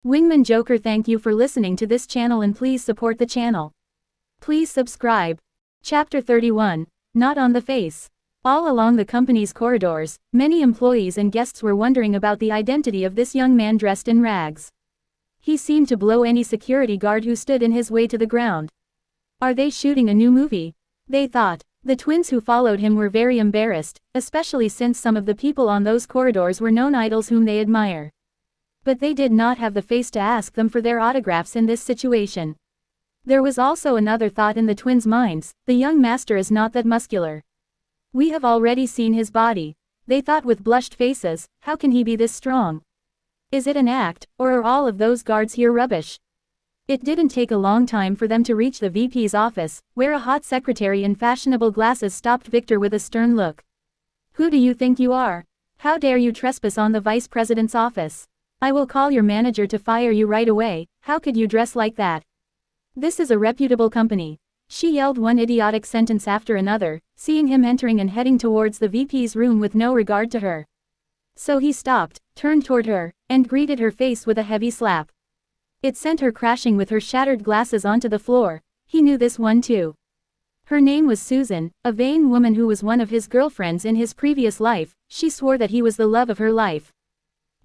Wingman Joker, thank you for listening to this channel and please support the channel. Please subscribe. Chapter 31. Not on the Face. All along the company's corridors, many employees and guests were wondering about the identity of this young man dressed in rags. He seemed to blow any security guard who stood in his way to the ground. Are they shooting a new movie? They thought. The twins who followed him were very embarrassed, especially since some of the people on those corridors were known idols whom they admire. But they did not have the face to ask them for their autographs in this situation. There was also another thought in the twins' minds: the young master is not that muscular. We have already seen his body. They thought with blushed faces, how can he be this strong? Is it an act, or are all of those guards here rubbish? It didn't take a long time for them to reach the VP's office, where a hot secretary in fashionable glasses stopped Victor with a stern look. Who do you think you are? How dare you trespass on the vice president's office? I will call your manager to fire you right away. How could you dress like that? This is a reputable company. She yelled one idiotic sentence after another, seeing him entering and heading towards the VP's room with no regard to her. So he stopped, turned toward her, and greeted her face with a heavy slap. It sent her crashing with her shattered glasses onto the floor. He knew this one too. Her name was Susan, a vain woman who was one of his girlfriends in his previous life. She swore that he was the love of her life.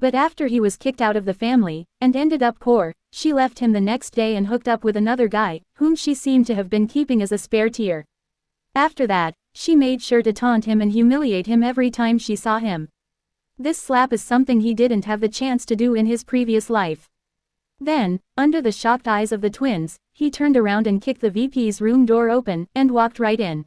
But after he was kicked out of the family, and ended up poor, she left him the next day and hooked up with another guy, whom she seemed to have been keeping as a spare tear. After that, she made sure to taunt him and humiliate him every time she saw him. This slap is something he didn't have the chance to do in his previous life. Then, under the shocked eyes of the twins, he turned around and kicked the VP's room door open, and walked right in.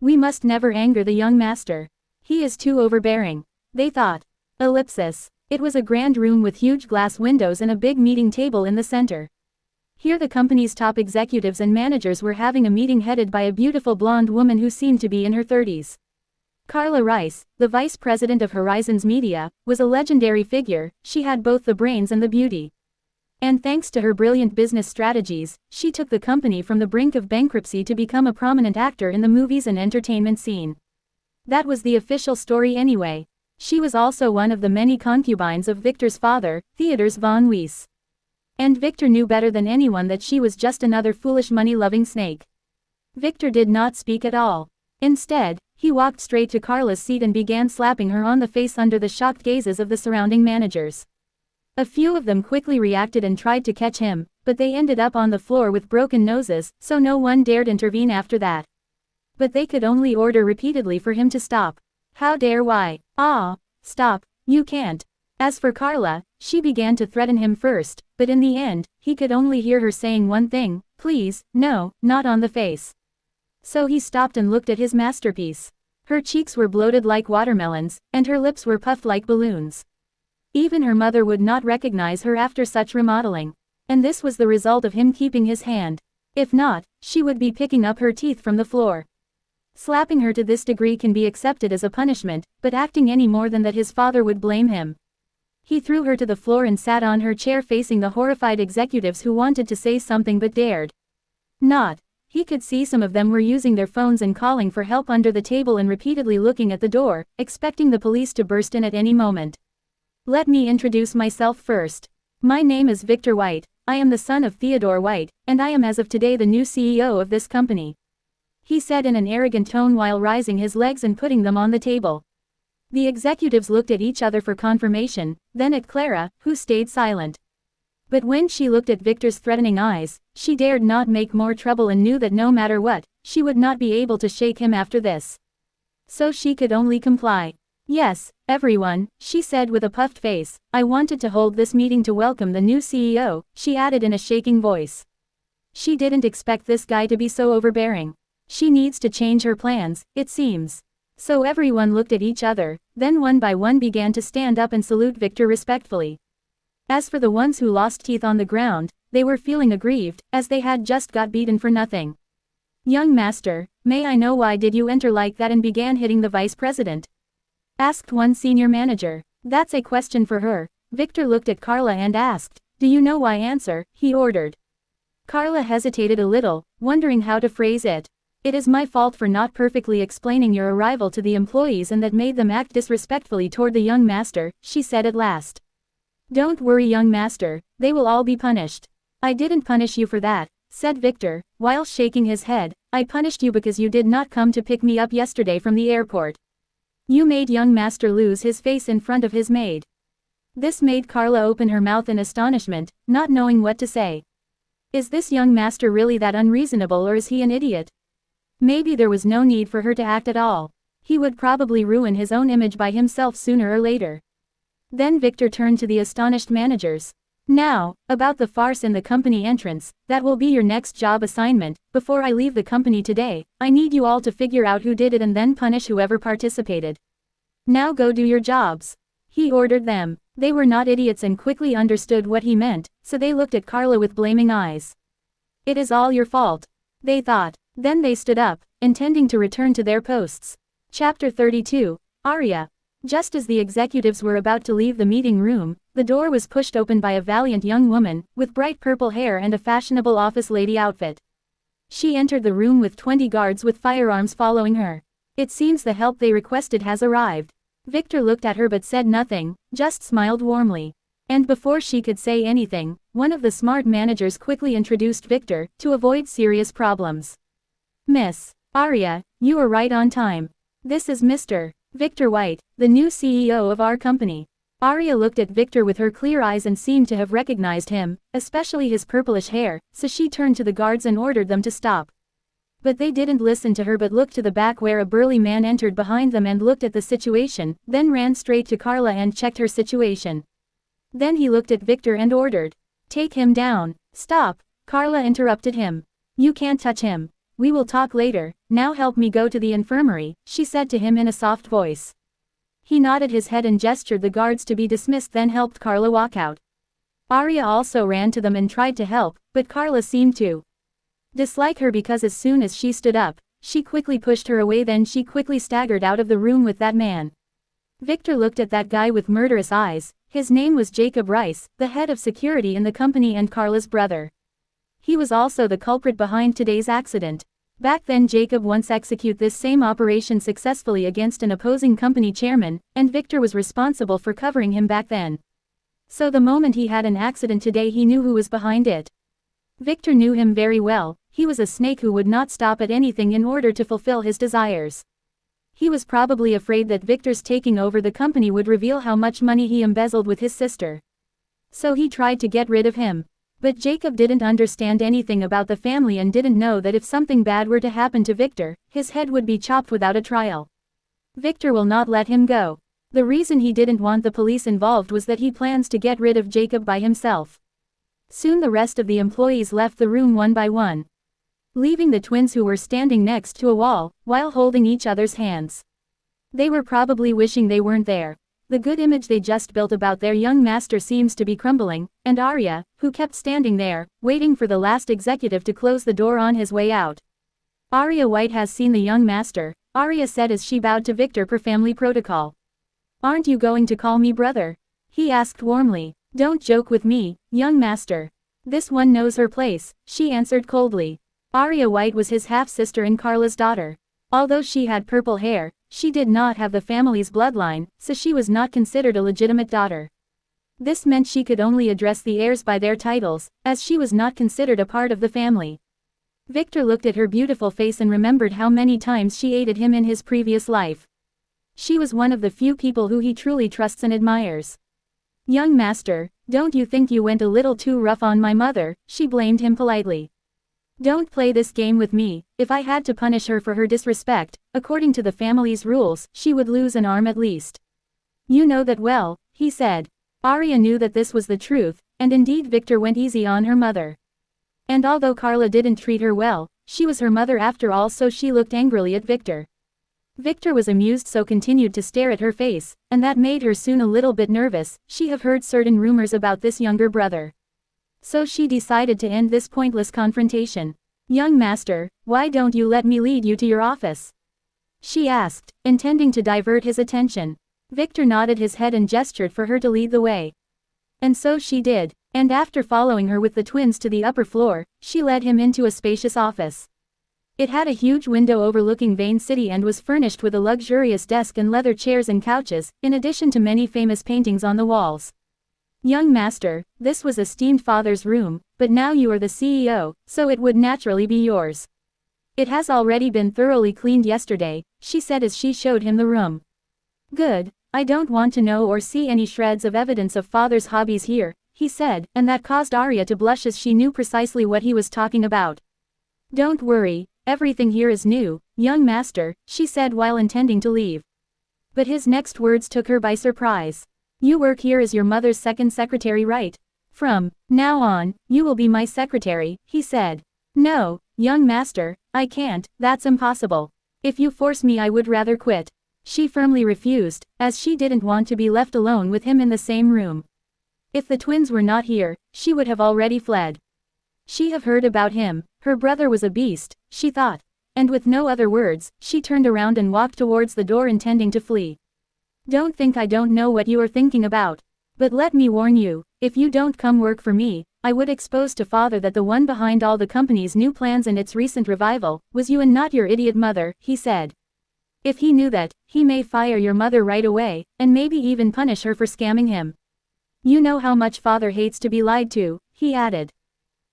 We must never anger the young master. He is too overbearing, they thought. Ellipsis. It was a grand room with huge glass windows and a big meeting table in the center. Here the company's top executives and managers were having a meeting headed by a beautiful blonde woman who seemed to be in her 30s. Carla Rice, the vice president of Horizons Media, was a legendary figure. She had both the brains and the beauty. And thanks to her brilliant business strategies, she took the company from the brink of bankruptcy to become a prominent actor in the movies and entertainment scene. That was the official story anyway. She was also one of the many concubines of Victor's father, Theodor von Weiss. And Victor knew better than anyone that she was just another foolish money-loving snake. Victor did not speak at all. Instead, he walked straight to Carla's seat and began slapping her on the face under the shocked gazes of the surrounding managers. A few of them quickly reacted and tried to catch him, but they ended up on the floor with broken noses, so no one dared intervene after that. But they could only order repeatedly for him to stop. How dare why? Ah, stop, you can't. As for Carla, she began to threaten him first, but in the end, he could only hear her saying one thing: please, no, not on the face. So he stopped and looked at his masterpiece. Her cheeks were bloated like watermelons, and her lips were puffed like balloons. Even her mother would not recognize her after such remodeling. And this was the result of him keeping his hand. If not, she would be picking up her teeth from the floor. Slapping her to this degree can be accepted as a punishment, but acting any more than that, his father would blame him. He threw her to the floor and sat on her chair facing the horrified executives who wanted to say something but dared not. He could see some of them were using their phones and calling for help under the table and repeatedly looking at the door, expecting the police to burst in at any moment. Let me introduce myself first. My name is Victor White. I am the son of Theodore White, and I am as of today the new CEO of this company. He said in an arrogant tone while rising his legs and putting them on the table. The executives looked at each other for confirmation, then at Clara, who stayed silent. But when she looked at Victor's threatening eyes, she dared not make more trouble and knew that no matter what, she would not be able to shake him after this. So she could only comply. Yes, everyone, she said with a puffed face, I wanted to hold this meeting to welcome the new CEO, she added in a shaking voice. She didn't expect this guy to be so overbearing. She needs to change her plans, it seems. So everyone looked at each other, then one by one began to stand up and salute Victor respectfully. As for the ones who lost teeth on the ground, they were feeling aggrieved, as they had just got beaten for nothing. Young master, may I know why did you enter like that and began hitting the vice president? Asked one senior manager. That's a question for her. Victor looked at Carla and asked, do you know why? Answer, he ordered. Carla hesitated a little, wondering how to phrase it. It is my fault for not perfectly explaining your arrival to the employees and that made them act disrespectfully toward the young master, she said at last. Don't worry young master, they will all be punished. I didn't punish you for that, said Victor, while shaking his head. I punished you because you did not come to pick me up yesterday from the airport. You made young master lose his face in front of his maid. This made Carla open her mouth in astonishment, not knowing what to say. Is this young master really that unreasonable, or is he an idiot? Maybe there was no need for her to act at all. He would probably ruin his own image by himself sooner or later. Then Victor turned to the astonished managers. Now, about the farce in the company entrance, that will be your next job assignment. Before I leave the company today, I need you all to figure out who did it and then punish whoever participated. Now go do your jobs. He ordered them. They were not idiots and quickly understood what he meant, so they looked at Carla with blaming eyes. It is all your fault, they thought. Then they stood up, intending to return to their posts. Chapter 32, Arya. Just as the executives were about to leave the meeting room, the door was pushed open by a valiant young woman, with bright purple hair and a fashionable office lady outfit. She entered the room with 20 guards with firearms following her. It seems the help they requested has arrived. Victor looked at her but said nothing, just smiled warmly. And before she could say anything, one of the smart managers quickly introduced Victor, to avoid serious problems. Miss Arya, you are right on time. This is Mr. Victor White, the new CEO of our company. Arya looked at Victor with her clear eyes and seemed to have recognized him, especially his purplish hair, so she turned to the guards and ordered them to stop. But they didn't listen to her but looked to the back where a burly man entered behind them and looked at the situation, then ran straight to Carla and checked her situation. Then he looked at Victor and ordered, "Take him down." "Stop," Carla interrupted him. "You can't touch him. We will talk later, now help me go to the infirmary," she said to him in a soft voice. He nodded his head and gestured the guards to be dismissed, then helped Carla walk out. Arya also ran to them and tried to help, but Carla seemed to dislike her because as soon as she stood up, she quickly pushed her away, then she quickly staggered out of the room with that man. Victor looked at that guy with murderous eyes. His name was Jacob Rice, the head of security in the company and Carla's brother. He was also the culprit behind today's accident. Back then Jacob once executed this same operation successfully against an opposing company chairman, and Victor was responsible for covering him back then. So the moment he had an accident today he knew who was behind it. Victor knew him very well. He was a snake who would not stop at anything in order to fulfill his desires. He was probably afraid that Victor's taking over the company would reveal how much money he embezzled with his sister. So he tried to get rid of him. But Jacob didn't understand anything about the family and didn't know that if something bad were to happen to Victor, his head would be chopped without a trial. Victor will not let him go. The reason he didn't want the police involved was that he plans to get rid of Jacob by himself. Soon the rest of the employees left the room one by one, leaving the twins who were standing next to a wall, while holding each other's hands. They were probably wishing they weren't there. The good image they just built about their young master seems to be crumbling, and Arya, who kept standing there, waiting for the last executive to close the door on his way out. Arya White has seen the young master, Arya said as she bowed to Victor per family protocol. "Aren't you going to call me brother?" he asked warmly. "Don't joke with me, young master. This one knows her place," she answered coldly. Arya White was his half-sister and Carla's daughter. Although she had purple hair, she did not have the family's bloodline, so she was not considered a legitimate daughter. This meant she could only address the heirs by their titles, as she was not considered a part of the family. Victor looked at her beautiful face and remembered how many times she aided him in his previous life. She was one of the few people who he truly trusts and admires. "Young master, don't you think you went a little too rough on my mother?" she blamed him politely. "Don't play this game with me. If I had to punish her for her disrespect, according to the family's rules, she would lose an arm at least." "You know that well," he said. Arya knew that this was the truth, and indeed Victor went easy on her mother. And although Carla didn't treat her well, she was her mother after all, so she looked angrily at Victor. Victor was amused, so continued to stare at her face, and that made her soon a little bit nervous. She had heard certain rumors about this younger brother. So she decided to end this pointless confrontation. "Young master, why don't you let me lead you to your office?" she asked, intending to divert his attention. Victor nodded his head and gestured for her to lead the way. And so she did, and after following her with the twins to the upper floor, she led him into a spacious office. It had a huge window overlooking Vane City and was furnished with a luxurious desk and leather chairs and couches, in addition to many famous paintings on the walls. Young master, this was esteemed father's room, but now you are the CEO, so it would naturally be yours. It has already been thoroughly cleaned yesterday, she said as she showed him the room. Good, I don't want to know or see any shreds of evidence of father's hobbies here, he said, and that caused Arya to blush as she knew precisely what he was talking about. Don't worry, everything here is new, young master, she said while intending to leave. But his next words took her by surprise. You work here as your mother's second secretary, right? From now on, you will be my secretary, he said. No, young master, I can't, that's impossible. If you force me I would rather quit. She firmly refused, as she didn't want to be left alone with him in the same room. If the twins were not here, she would have already fled. She have heard about him, her brother was a beast, she thought. And with no other words, she turned around and walked towards the door intending to flee. Don't think I don't know what you are thinking about. But let me warn you, if you don't come work for me, I would expose to father that the one behind all the company's new plans and its recent revival, was you and not your idiot mother, he said. If he knew that, he may fire your mother right away, and maybe even punish her for scamming him. You know how much father hates to be lied to, he added.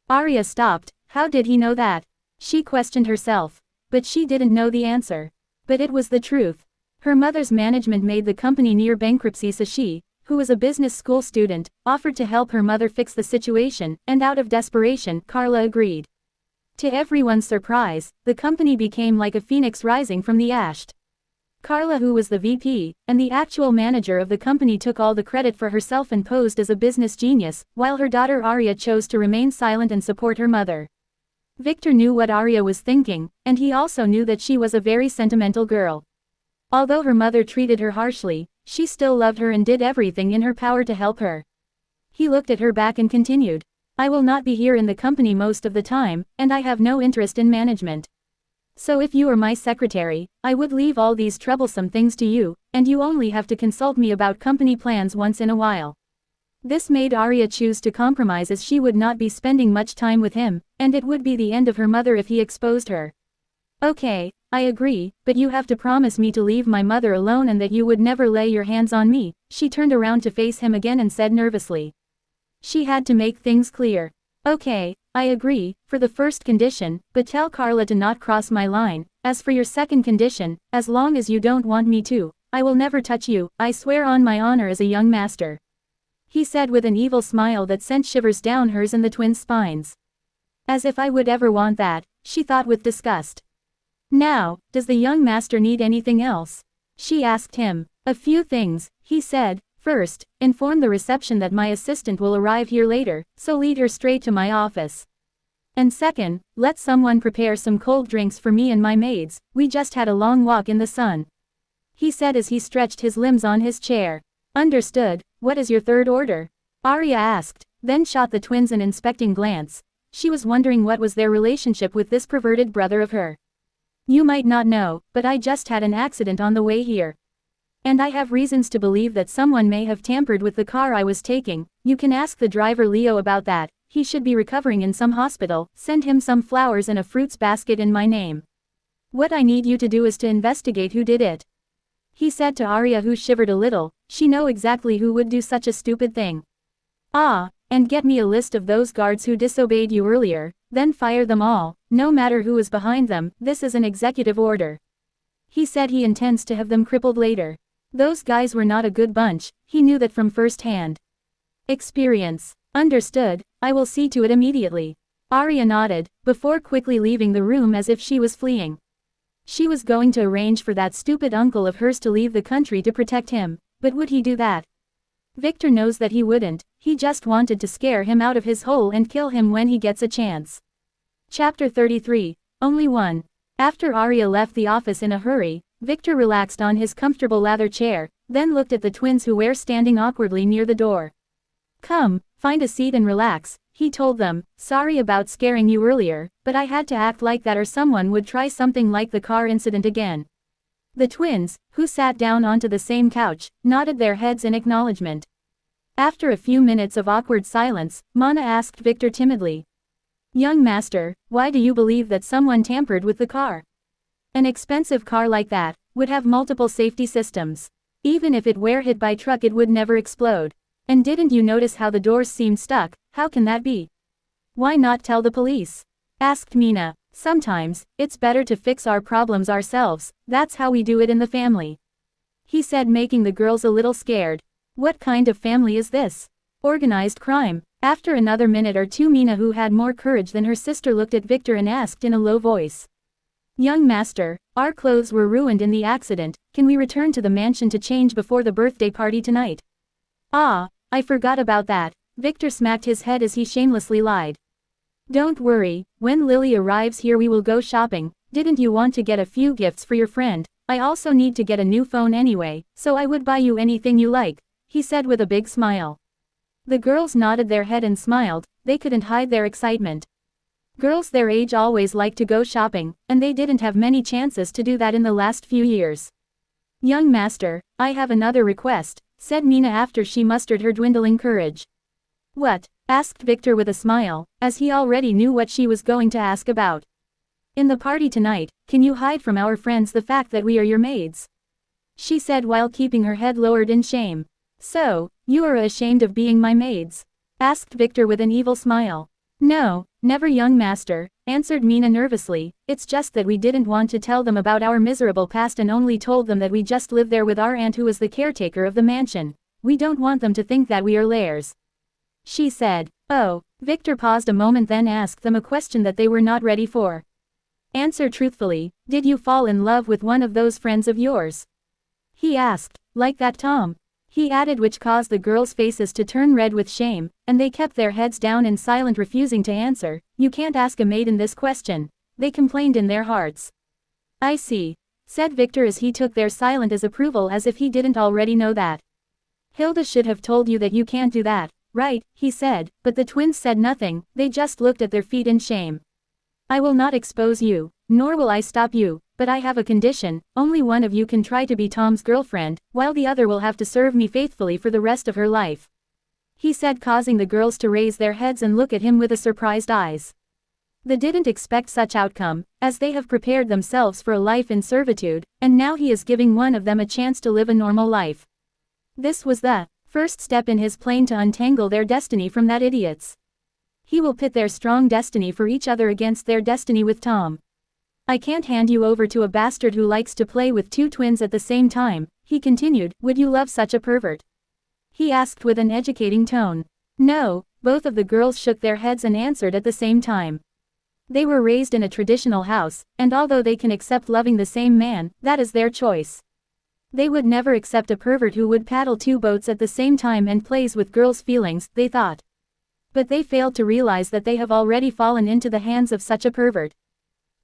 Arya stopped. How did he know that? She questioned herself. But she didn't know the answer. But it was the truth. Her mother's management made the company near bankruptcy, so she, who was a business school student, offered to help her mother fix the situation, and out of desperation, Carla agreed. To everyone's surprise, the company became like a phoenix rising from the ash. Carla, who was the VP, and the actual manager of the company, took all the credit for herself and posed as a business genius, while her daughter Arya chose to remain silent and support her mother. Victor knew what Arya was thinking, and he also knew that she was a very sentimental girl. Although her mother treated her harshly, she still loved her and did everything in her power to help her. He looked at her back and continued, I will not be here in the company most of the time, and I have no interest in management. So if you are my secretary, I would leave all these troublesome things to you, and you only have to consult me about company plans once in a while. This made Arya choose to compromise, as she would not be spending much time with him, and it would be the end of her mother if he exposed her. Okay, I agree, but you have to promise me to leave my mother alone and that you would never lay your hands on me. She turned around to face him again and said nervously. She had to make things clear. Okay, I agree, for the first condition, but tell Carla to not cross my line. As for your second condition, as long as you don't want me to, I will never touch you, I swear on my honor as a young master. He said with an evil smile that sent shivers down hers and the twins' spines. As if I would ever want that, she thought with disgust. Now, does the young master need anything else? She asked him. A few things, he said. First, inform the reception that my assistant will arrive here later, so lead her straight to my office. And second, let someone prepare some cold drinks for me and my maids, we just had a long walk in the sun. He said as he stretched his limbs on his chair. Understood. What is your third order? Arya asked, then shot the twins an inspecting glance. She was wondering what was their relationship with this perverted brother of her. You might not know, but I just had an accident on the way here. And I have reasons to believe that someone may have tampered with the car I was taking. You can ask the driver Leo about that, he should be recovering in some hospital. Send him some flowers and a fruits basket in my name. What I need you to do is to investigate who did it. He said to Arya, who shivered a little. She know exactly who would do such a stupid thing. Ah, and get me a list of those guards who disobeyed you earlier, then fire them all, no matter who is behind them. This is an executive order. He said he intends to have them crippled later. Those guys were not a good bunch, he knew that from first-hand experience. Understood, I will see to it immediately. Arya nodded, before quickly leaving the room as if she was fleeing. She was going to arrange for that stupid uncle of hers to leave the country to protect him, but would he do that? Victor knows that he wouldn't, he just wanted to scare him out of his hole and kill him when he gets a chance. Chapter 33, Only One. After Arya left the office in a hurry, Victor relaxed on his comfortable leather chair, then looked at the twins who were standing awkwardly near the door. Come, find a seat and relax, he told them. Sorry about scaring you earlier, but I had to act like that or someone would try something like the car incident again. The twins, who sat down onto the same couch, nodded their heads in acknowledgement. After a few minutes of awkward silence, Mana asked Victor timidly. Young master, why do you believe that someone tampered with the car? An expensive car like that would have multiple safety systems. Even if it were hit by truck it would never explode. And didn't you notice how the doors seemed stuck? How can that be? Why not tell the police? Asked Mina. Sometimes, it's better to fix our problems ourselves, that's how we do it in the family. He said, making the girls a little scared. What kind of family is this? Organized crime. After another minute or two, Mina, who had more courage than her sister, looked at Victor and asked in a low voice. Young master, our clothes were ruined in the accident, can we return to the mansion to change before the birthday party tonight? Ah, I forgot about that. Victor smacked his head as he shamelessly lied. Don't worry, when Lily arrives here we will go shopping. Didn't you want to get a few gifts for your friend? I also need to get a new phone anyway, so I would buy you anything you like, he said with a big smile. The girls nodded their head and smiled, they couldn't hide their excitement. Girls their age always like to go shopping, and they didn't have many chances to do that in the last few years. Young master, I have another request, said Mina after she mustered her dwindling courage. What? Asked Victor with a smile, as he already knew what she was going to ask about. In the party tonight, can you hide from our friends the fact that we are your maids? She said while keeping her head lowered in shame. So, you are ashamed of being my maids? Asked Victor with an evil smile. No, never young master, answered Mina nervously, it's just that we didn't want to tell them about our miserable past and only told them that we just live there with our aunt who is the caretaker of the mansion. We don't want them to think that we are lairs. She said. Oh, Victor paused a moment then asked them a question that they were not ready for. Answer truthfully, did you fall in love with one of those friends of yours? He asked, like that Tom? He added, which caused the girls' faces to turn red with shame, and they kept their heads down in silent refusing to answer. You can't ask a maiden this question, they complained in their hearts. I see, said Victor as he took their silence as approval as if he didn't already know that. Hilda should have told you that you can't do that. Right, he said, but the twins said nothing, they just looked at their feet in shame. I will not expose you, nor will I stop you, but I have a condition, only one of you can try to be Tom's girlfriend, while the other will have to serve me faithfully for the rest of her life. He said, causing the girls to raise their heads and look at him with surprised eyes. They didn't expect such outcome, as they have prepared themselves for a life in servitude, and now he is giving one of them a chance to live a normal life. This was the first step in his plan to untangle their destiny from that idiot's. He will pit their strong destiny for each other against their destiny with Tom. I can't hand you over to a bastard who likes to play with two twins at the same time, he continued. Would you love such a pervert? He asked with an educating tone. No, both of the girls shook their heads and answered at the same time. They were raised in a traditional house, and although they can accept loving the same man, that is their choice. They would never accept a pervert who would paddle two boats at the same time and plays with girls' feelings, they thought. But they failed to realize that they have already fallen into the hands of such a pervert.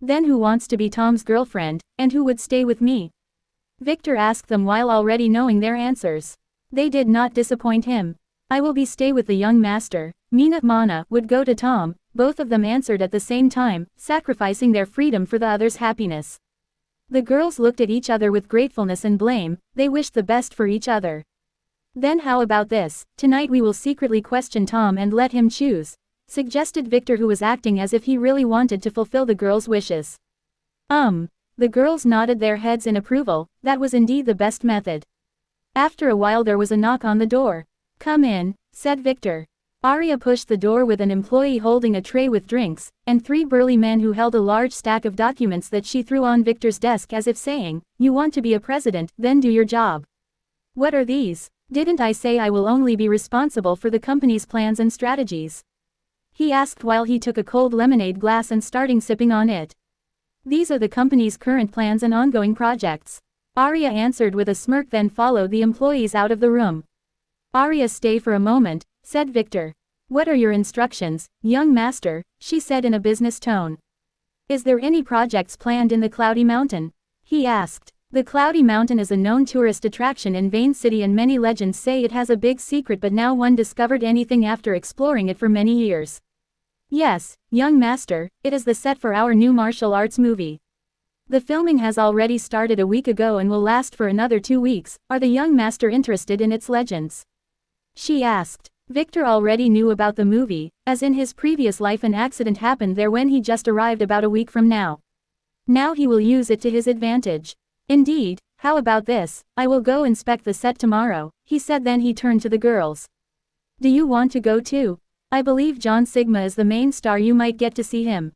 Then who wants to be Tom's girlfriend, and who would stay with me? Victor asked them while already knowing their answers. They did not disappoint him. I will stay with the young master. Mina Mana would go to Tom, both of them answered at the same time, sacrificing their freedom for the other's happiness. The girls looked at each other with gratefulness and blame, they wished the best for each other. Then how about this, tonight we will secretly question Tom and let him choose, suggested Victor, who was acting as if he really wanted to fulfill the girls' wishes. The girls nodded their heads in approval, that was indeed the best method. After a while there was a knock on the door. Come in, said Victor. Arya pushed the door with an employee holding a tray with drinks, and three burly men who held a large stack of documents that she threw on Victor's desk as if saying, you want to be a president, then do your job. What are these? Didn't I say I will only be responsible for the company's plans and strategies? He asked while he took a cold lemonade glass and starting sipping on it. These are the company's current plans and ongoing projects. Arya answered with a smirk, then followed the employees out of the room. Arya, stay for a moment, said Victor. What are your instructions, young master? She said in a business tone. Is there any projects planned in the Cloudy Mountain? He asked. The Cloudy Mountain is a known tourist attraction in Vane City and many legends say it has a big secret, but no one discovered anything after exploring it for many years. Yes, young master, it is the set for our new martial arts movie. The filming has already started a week ago and will last for another 2 weeks. Are the young master interested in its legends? She asked. Victor already knew about the movie, as in his previous life an accident happened there when he just arrived about a week from now. Now he will use it to his advantage. Indeed, how about this, I will go inspect the set tomorrow, he said, then he turned to the girls. Do you want to go too? I believe John Sigma is the main star, you might get to see him.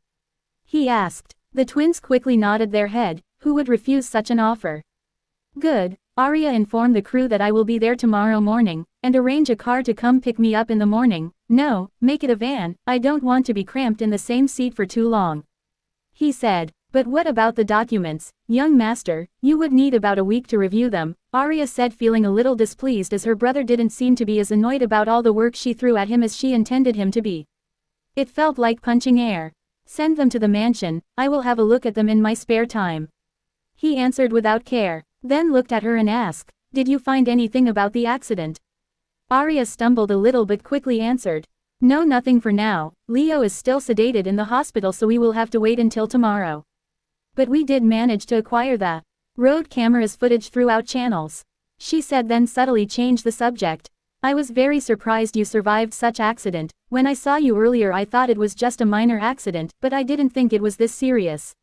He asked. The twins quickly nodded their head. Who would refuse such an offer? Good. Arya informed the crew that I will be there tomorrow morning, and arrange a car to come pick me up in the morning. No, make it a van, I don't want to be cramped in the same seat for too long. He said. But what about the documents, young master? You would need about a week to review them, Arya said, feeling a little displeased as her brother didn't seem to be as annoyed about all the work she threw at him as she intended him to be. It felt like punching air. Send them to the mansion, I will have a look at them in my spare time. He answered without care, then looked at her and asked, did you find anything about the accident? Arya stumbled a little but quickly answered, no, nothing for now. Leo is still sedated in the hospital, so we will have to wait until tomorrow. But we did manage to acquire the road cameras footage throughout channels. She said, then subtly changed the subject. I was very surprised you survived such accident. When I saw you earlier I thought it was just a minor accident, but I didn't think it was this serious.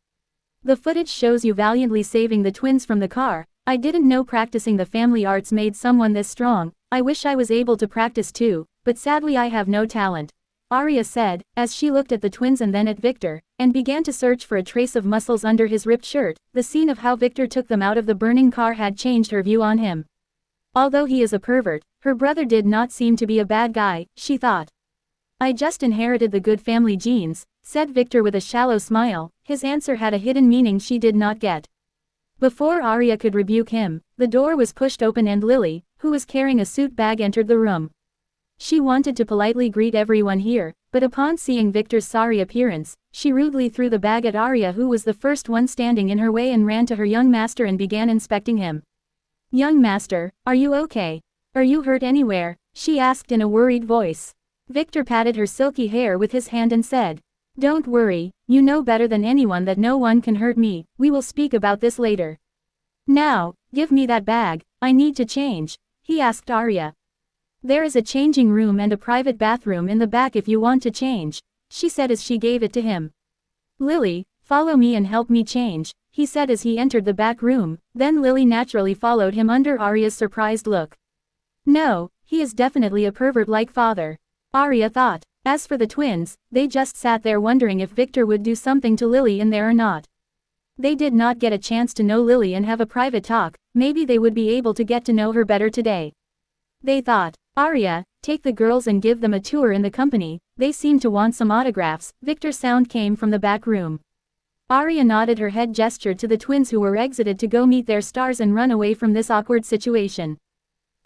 The footage shows you valiantly saving the twins from the car. I didn't know practicing the family arts made someone this strong. I wish I was able to practice too, but sadly I have no talent. Arya said, as she looked at the twins and then at Victor, and began to search for a trace of muscles under his ripped shirt. The scene of how Victor took them out of the burning car had changed her view on him. Although he is a pervert, her brother did not seem to be a bad guy, she thought. I just inherited the good family genes, said Victor with a shallow smile. His answer had a hidden meaning she did not get. Before Arya could rebuke him, the door was pushed open and Lily, who was carrying a suit bag, entered the room. She wanted to politely greet everyone here, but upon seeing Victor's sorry appearance, she rudely threw the bag at Arya, who was the first one standing in her way, and ran to her young master and began inspecting him. Young master, are you okay? Are you hurt anywhere? She asked in a worried voice. Victor patted her silky hair with his hand and said, don't worry, you know better than anyone that no one can hurt me, we will speak about this later. Now, give me that bag, I need to change, he asked Arya. There is a changing room and a private bathroom in the back if you want to change, she said as she gave it to him. Lily, follow me and help me change, he said as he entered the back room. Then Lily naturally followed him under Arya's surprised look. No, he is definitely a pervert like father, Arya thought. As for the twins, they just sat there wondering if Victor would do something to Lily in there or not. They did not get a chance to know Lily and have a private talk. Maybe they would be able to get to know her better today. They thought. Arya, take the girls and give them a tour in the company, they seem to want some autographs. Victor's sound came from the back room. Arya nodded her head, gestured to the twins who were exited to go meet their stars and run away from this awkward situation.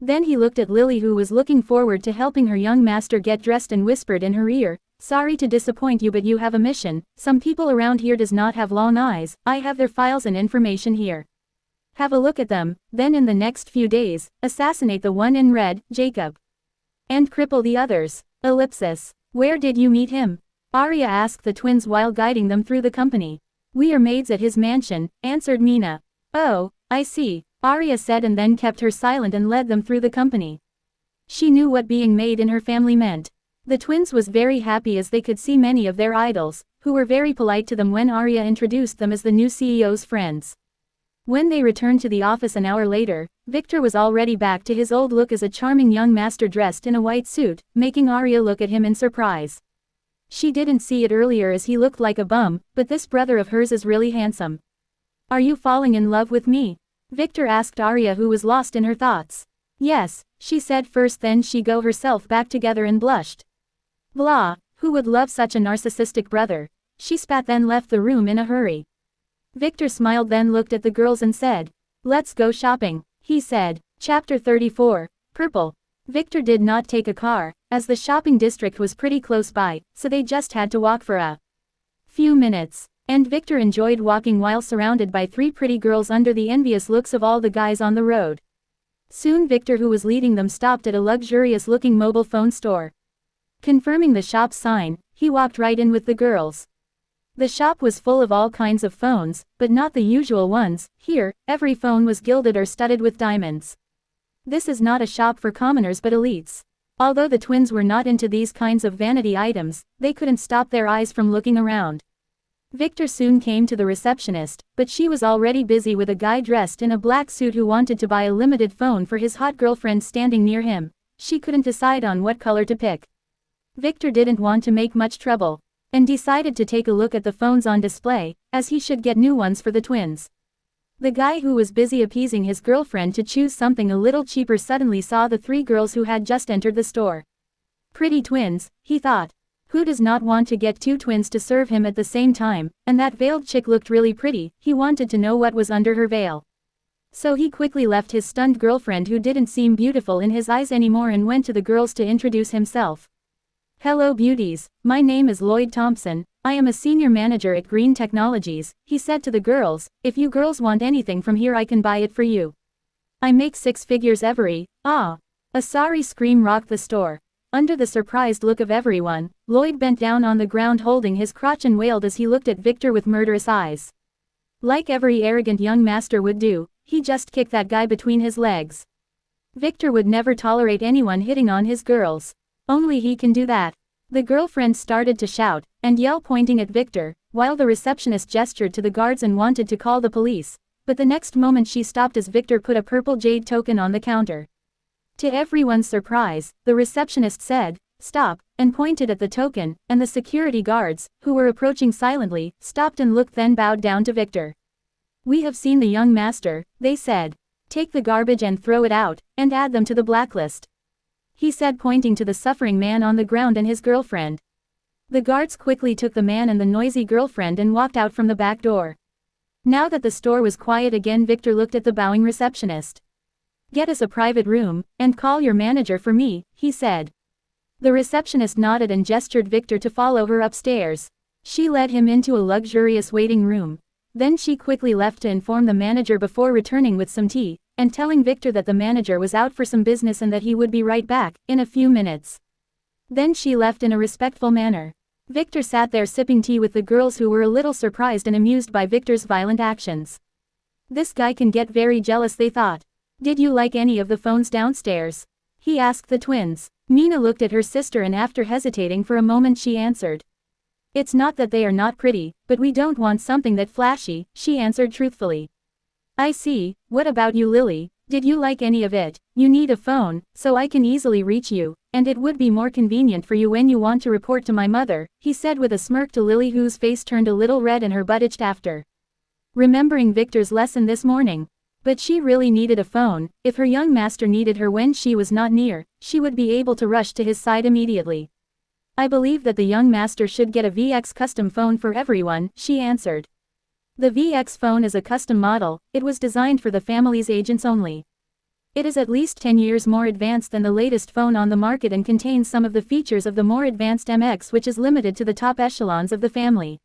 Then he looked at Lily, who was looking forward to helping her young master get dressed, and whispered in her ear, sorry to disappoint you, but you have a mission. Some people around here does not have long eyes. I have their files and information here. Have a look at them, then in the next few days, assassinate the one in red, Jacob. And cripple the others. Ellipsis. Where did you meet him? Arya asked the twins while guiding them through the company. We are maids at his mansion, answered Mina. Oh, I see, Arya said, and then kept her silent and led them through the company. She knew what being maid in her family meant. The twins was very happy as they could see many of their idols, who were very polite to them when Arya introduced them as the new CEO's friends. When they returned to the office an hour later, Victor was already back to his old look as a charming young master dressed in a white suit, making Arya look at him in surprise. She didn't see it earlier as he looked like a bum, but this brother of hers is really handsome. Are you falling in love with me? Victor asked Arya, who was lost in her thoughts. Yes, she said first, then she got herself back together and blushed. Blah, who would love such a narcissistic brother? She spat, then left the room in a hurry. Victor smiled, then looked at the girls and said, let's go shopping, he said. Chapter 34, Purple. Victor did not take a car, as the shopping district was pretty close by, so they just had to walk for a few minutes. And Victor enjoyed walking while surrounded by three pretty girls under the envious looks of all the guys on the road. Soon Victor, who was leading them, stopped at a luxurious-looking mobile phone store. Confirming the shop's sign, he walked right in with the girls. The shop was full of all kinds of phones, but not the usual ones. Here, every phone was gilded or studded with diamonds. This is not a shop for commoners but elites. Although the twins were not into these kinds of vanity items, they couldn't stop their eyes from looking around. Victor soon came to the receptionist, but she was already busy with a guy dressed in a black suit who wanted to buy a limited phone for his hot girlfriend standing near him. she couldn't decide on what color to pick. Victor didn't want to make much trouble, and decided to take a look at the phones on display, as he should get new ones for the twins. The guy who was busy appeasing his girlfriend to choose something a little cheaper suddenly saw the three girls who had just entered the store. Pretty twins, he thought. Who does not want to get two twins to serve him at the same time, and that veiled chick looked really pretty, he wanted to know what was under her veil. So he quickly left his stunned girlfriend who didn't seem beautiful in his eyes anymore and went to the girls to introduce himself. "Hello beauties, my name is Lloyd Thompson, I am a senior manager at Green Technologies," he said to the girls. "If you girls want anything from here I can buy it for you. I make 6 figures every." Ah! A sorry scream rocked the store. Under the surprised look of everyone, Lloyd bent down on the ground holding his crotch and wailed as he looked at Victor with murderous eyes. Like every arrogant young master would do, he just kicked that guy between his legs. Victor would never tolerate anyone hitting on his girls. Only he can do that. The girlfriend started to shout and yell pointing at Victor, while the receptionist gestured to the guards and wanted to call the police, but the next moment she stopped as Victor put a purple jade token on the counter. To everyone's surprise, the receptionist said, "Stop," and pointed at the token, and the security guards, who were approaching silently, stopped and looked then bowed down to Victor. "We have seen the young master," they said. "Take the garbage and throw it out, and add them to the blacklist," he said pointing to the suffering man on the ground and his girlfriend. The guards quickly took the man and the noisy girlfriend and walked out from the back door. Now that the store was quiet again, Victor looked at the bowing receptionist. "Get us a private room, and call your manager for me," he said. The receptionist nodded and gestured Victor to follow her upstairs. She led him into a luxurious waiting room. Then she quickly left to inform the manager before returning with some tea, and telling Victor that the manager was out for some business and that he would be right back, in a few minutes. Then she left in a respectful manner. Victor sat there sipping tea with the girls who were a little surprised and amused by Victor's violent actions. This guy can get very jealous, they thought. "Did you like any of the phones downstairs?" he asked the twins. Mina looked at her sister and after hesitating for a moment she answered. "It's not that they are not pretty, but we don't want something that flashy," she answered truthfully. "I see. What about you, Lily? Did you like any of it? You need a phone, so I can easily reach you, and it would be more convenient for you when you want to report to my mother," he said with a smirk to Lily, whose face turned a little red and her butt itched after remembering Victor's lesson this morning. But she really needed a phone. If her young master needed her when she was not near, she would be able to rush to his side immediately. "I believe that the young master should get a VX custom phone for everyone," she answered. The VX phone is a custom model. It was designed for the family's agents only. It is at least 10 years more advanced than the latest phone on the market and contains some of the features of the more advanced MX, which is limited to the top echelons of the family.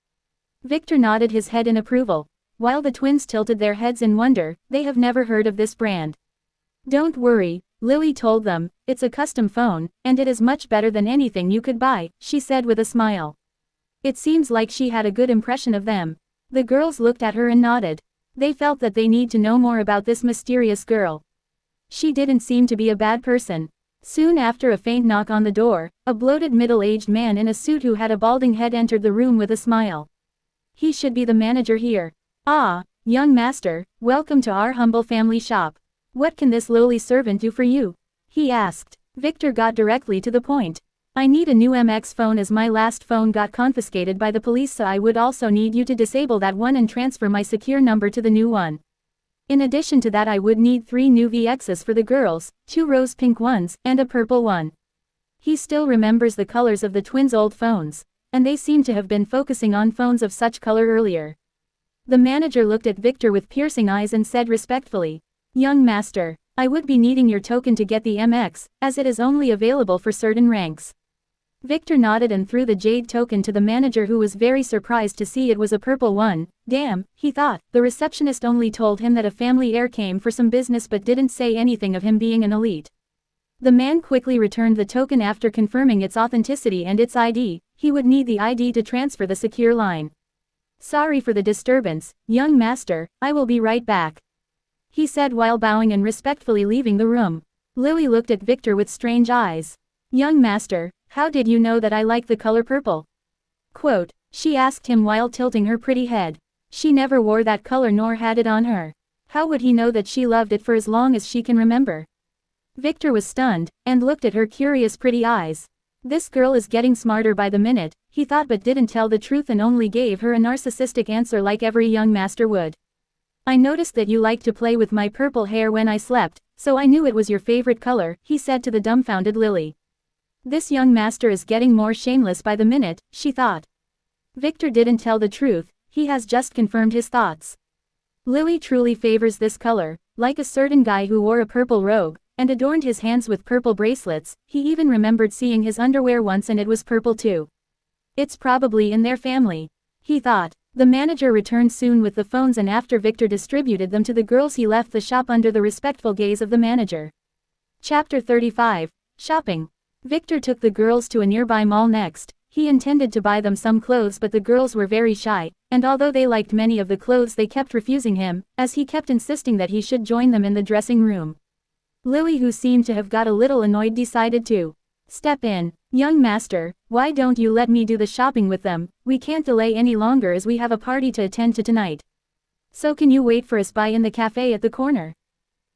Victor nodded his head in approval, while the twins tilted their heads in wonder. They have never heard of this brand. "Don't worry," Lily told them, "it's a custom phone, and it is much better than anything you could buy," she said with a smile. It seems like she had a good impression of them. The girls looked at her and nodded. They felt that they need to know more about this mysterious girl. She didn't seem to be a bad person. Soon after, a faint knock on the door, a bloated middle-aged man in a suit who had a balding head entered the room with a smile. "He should be the manager here." "Ah, young master, welcome to our humble family shop. What can this lowly servant do for you?" he asked. Victor got directly to the point. "I need a new MX phone as my last phone got confiscated by the police, so I would also need you to disable that one and transfer my secure number to the new one. In addition to that, I would need 3 new VXs for the girls, 2 rose pink ones, and a purple one." He still remembers the colors of the twins' old phones, and they seem to have been focusing on phones of such color earlier. The manager looked at Victor with piercing eyes and said respectfully, "Young master, I would be needing your token to get the MX, as it is only available for certain ranks." Victor nodded and threw the jade token to the manager, who was very surprised to see it was a purple one. Damn, he thought, the receptionist only told him that a family heir came for some business but didn't say anything of him being an elite. The man quickly returned the token after confirming its authenticity and its ID. He would need the ID to transfer the secure line. "Sorry for the disturbance, young master, I will be right back," he said while bowing and respectfully leaving the room. Lily looked at Victor with strange eyes. "Young master, how did you know that I like the color purple?" Quote, she asked him while tilting her pretty head. She never wore that color nor had it on her. How would he know that she loved it for as long as she can remember? Victor was stunned, and looked at her curious pretty eyes. This girl is getting smarter by the minute, he thought, but didn't tell the truth and only gave her a narcissistic answer like every young master would. I noticed that you liked to play with my purple hair when I slept, so I knew it was your favorite color, he said to the dumbfounded Lily. This young master is getting more shameless by the minute, she thought. Victor didn't tell the truth, he has just confirmed his thoughts. Lily truly favors this color, like a certain guy who wore a purple robe, and adorned his hands with purple bracelets. He even remembered seeing his underwear once and it was purple too. It's probably in their family, he thought. The manager returned soon with the phones, and after Victor distributed them to the girls he left the shop under the respectful gaze of the manager. Chapter 35. Shopping. Victor took the girls to a nearby mall next. He intended to buy them some clothes, but the girls were very shy, and although they liked many of the clothes they kept refusing him, as he kept insisting that he should join them in the dressing room. Lily, who seemed to have got a little annoyed, decided to step in. Young master, why don't you let me do the shopping with them? We can't delay any longer as we have a party to attend to tonight. So can you wait for us by in the cafe at the corner?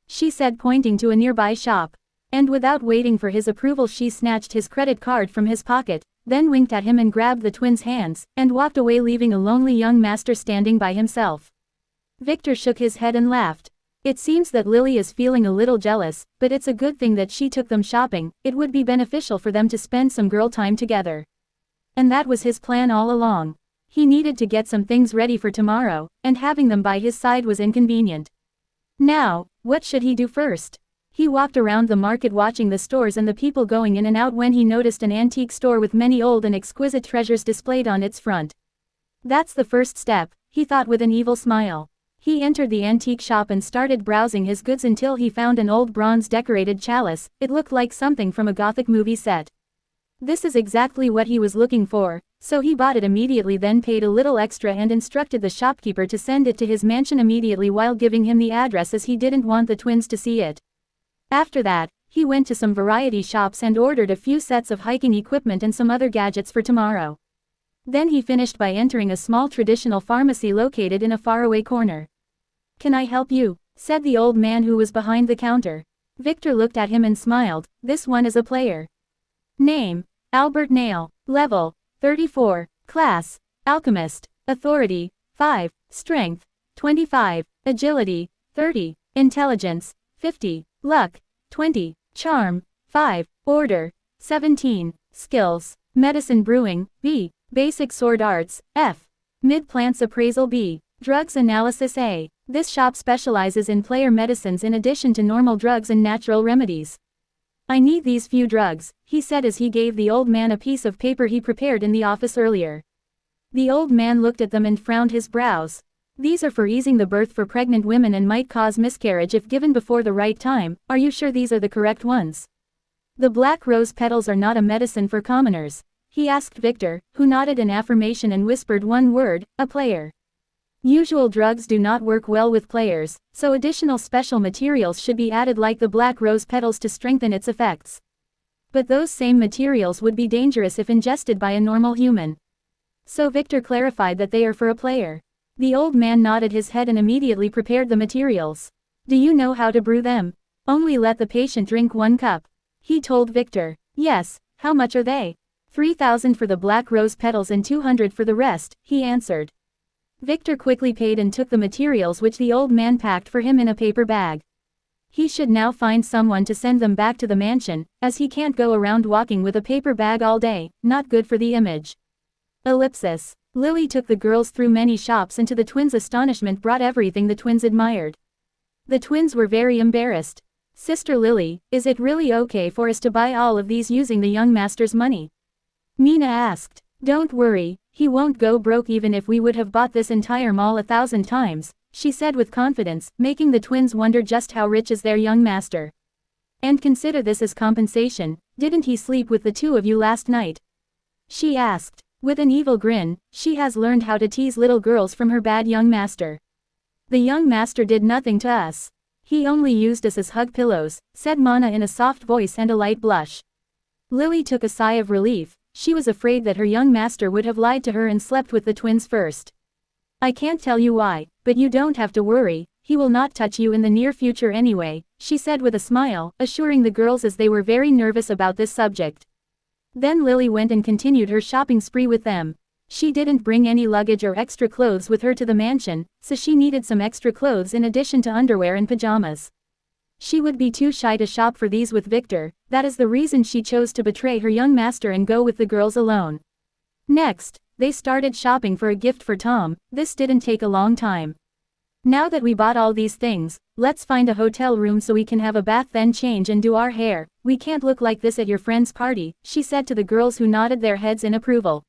She said, pointing to a nearby shop. And without waiting for his approval, she snatched his credit card from his pocket, then winked at him and grabbed the twins' hands, and walked away, leaving a lonely young master standing by himself. Victor shook his head and laughed. It seems that Lily is feeling a little jealous, but it's a good thing that she took them shopping. It would be beneficial for them to spend some girl time together. And that was his plan all along. He needed to get some things ready for tomorrow, and having them by his side was inconvenient. Now, what should he do first? He walked around the market watching the stores and the people going in and out when he noticed an antique store with many old and exquisite treasures displayed on its front. That's the first step, he thought with an evil smile. He entered the antique shop and started browsing his goods until he found an old bronze-decorated chalice. It looked like something from a Gothic movie set. This is exactly what he was looking for, so he bought it immediately, then paid a little extra and instructed the shopkeeper to send it to his mansion immediately while giving him the address, as he didn't want the twins to see it. After that, he went to some variety shops and ordered a few sets of hiking equipment and some other gadgets for tomorrow. Then he finished by entering a small traditional pharmacy located in a faraway corner. Can I help you? Said the old man who was behind the counter. Victor looked at him and smiled. This one is a player. Name: Albert Nail. Level: 34. Class: Alchemist. Authority: 5. Strength: 25. Agility: 30. Intelligence: 50. Luck: 20. Charm: 5. Order: 17. Skills: Medicine Brewing, B. Basic Sword Arts, F. Mid-Plants Appraisal, B. Drugs Analysis, A. This shop specializes in player medicines in addition to normal drugs and natural remedies. I need these few drugs, he said as he gave the old man a piece of paper he prepared in the office earlier. The old man looked at them and frowned his brows. These are for easing the birth for pregnant women and might cause miscarriage if given before the right time. Are you sure these are the correct ones? The black rose petals are not a medicine for commoners, he asked Victor, who nodded in affirmation and whispered one word: a player. Usual drugs do not work well with players, so additional special materials should be added like the black rose petals to strengthen its effects. But those same materials would be dangerous if ingested by a normal human. So Victor clarified that they are for a player. The old man nodded his head and immediately prepared the materials. Do you know how to brew them? Only let the patient drink 1 cup. He told Victor. Yes, how much are they? 3,000 for the black rose petals and 200 for the rest, he answered. Victor quickly paid and took the materials which the old man packed for him in a paper bag. He should now find someone to send them back to the mansion, as he can't go around walking with a paper bag all day, not good for the image. Ellipsis. Lily took the girls through many shops and to the twins' astonishment brought everything the twins admired. The twins were very embarrassed. Sister Lily, is it really okay for us to buy all of these using the young master's money? Mina asked. Don't worry, he won't go broke even if we would have bought this entire mall 1,000 times, she said with confidence, making the twins wonder just how rich is their young master. And consider this as compensation. Didn't he sleep with the 2 of you last night? She asked. With an evil grin, she has learned how to tease little girls from her bad young master. The young master did nothing to us. He only used us as hug pillows, said Mana in a soft voice and a light blush. Lily took a sigh of relief. She was afraid that her young master would have lied to her and slept with the twins first. I can't tell you why, but you don't have to worry. he will not touch you in the near future anyway, she said with a smile, assuring the girls as they were very nervous about this subject. Then Lily went and continued her shopping spree with them. She didn't bring any luggage or extra clothes with her to the mansion, so she needed some extra clothes in addition to underwear and pajamas. She would be too shy to shop for these with Victor, that is the reason she chose to betray her young master and go with the girls alone. Next, they started shopping for a gift for Tom. This didn't take a long time. Now that we bought all these things, let's find a hotel room so we can have a bath then change and do our hair. We can't look like this at your friend's party, she said to the girls who nodded their heads in approval.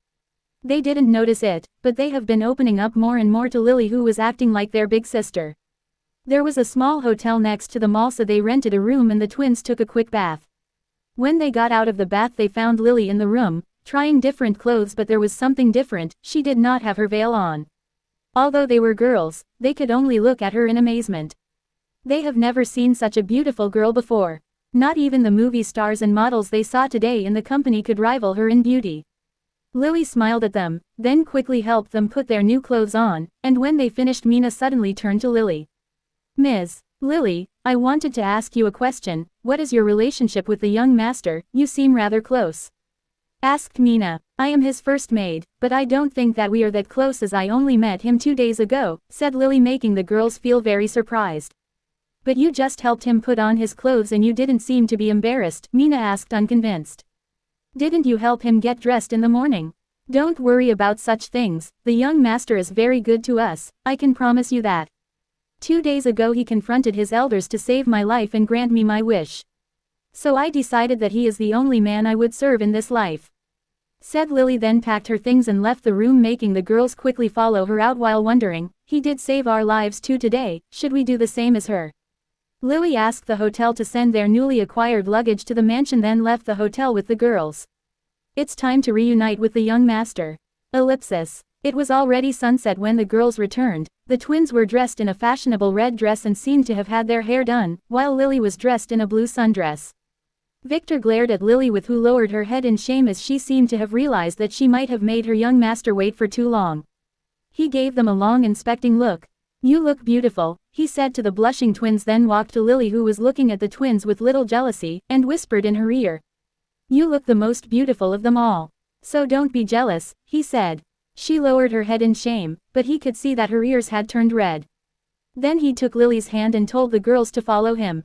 They didn't notice it, but they have been opening up more and more to Lily, who was acting like their big sister. There was a small hotel next to the mall, so they rented a room and the twins took a quick bath. When they got out of the bath they found Lily in the room, trying different clothes, but there was something different. She did not have her veil on. Although they were girls, they could only look at her in amazement. They have never seen such a beautiful girl before. Not even the movie stars and models they saw today in the company could rival her in beauty. Lily smiled at them, then quickly helped them put their new clothes on, and when they finished Mina suddenly turned to Lily. Ms. Lily, I wanted to ask you a question. What is your relationship with the young master? You seem rather close. Asked Mina. I am his first maid, but I don't think that we are that close as I only met him 2 days ago, said Lily, making the girls feel very surprised. But you just helped him put on his clothes and you didn't seem to be embarrassed, Mina asked, unconvinced. Didn't you help him get dressed in the morning? Don't worry about such things, the young master is very good to us, I can promise you that. 2 days ago he confronted his elders to save my life and grant me my wish. So I decided that he is the only man I would serve in this life. Said Lily, then packed her things and left the room, making the girls quickly follow her out while wondering, he did save our lives too today, should we do the same as her? Lily asked the hotel to send their newly acquired luggage to the mansion, then left the hotel with the girls. It's time to reunite with the young master. Ellipsis. It was already sunset when the girls returned. The twins were dressed in a fashionable red dress and seemed to have had their hair done, while Lily was dressed in a blue sundress. Victor glared at Lily, with who lowered her head in shame as she seemed to have realized that she might have made her young master wait for too long. He gave them a long inspecting look. You look beautiful, he said to the blushing twins, then walked to Lily, who was looking at the twins with little jealousy, and whispered in her ear. You look the most beautiful of them all. So don't be jealous, he said. She lowered her head in shame, but he could see that her ears had turned red. Then he took Lily's hand and told the girls to follow him.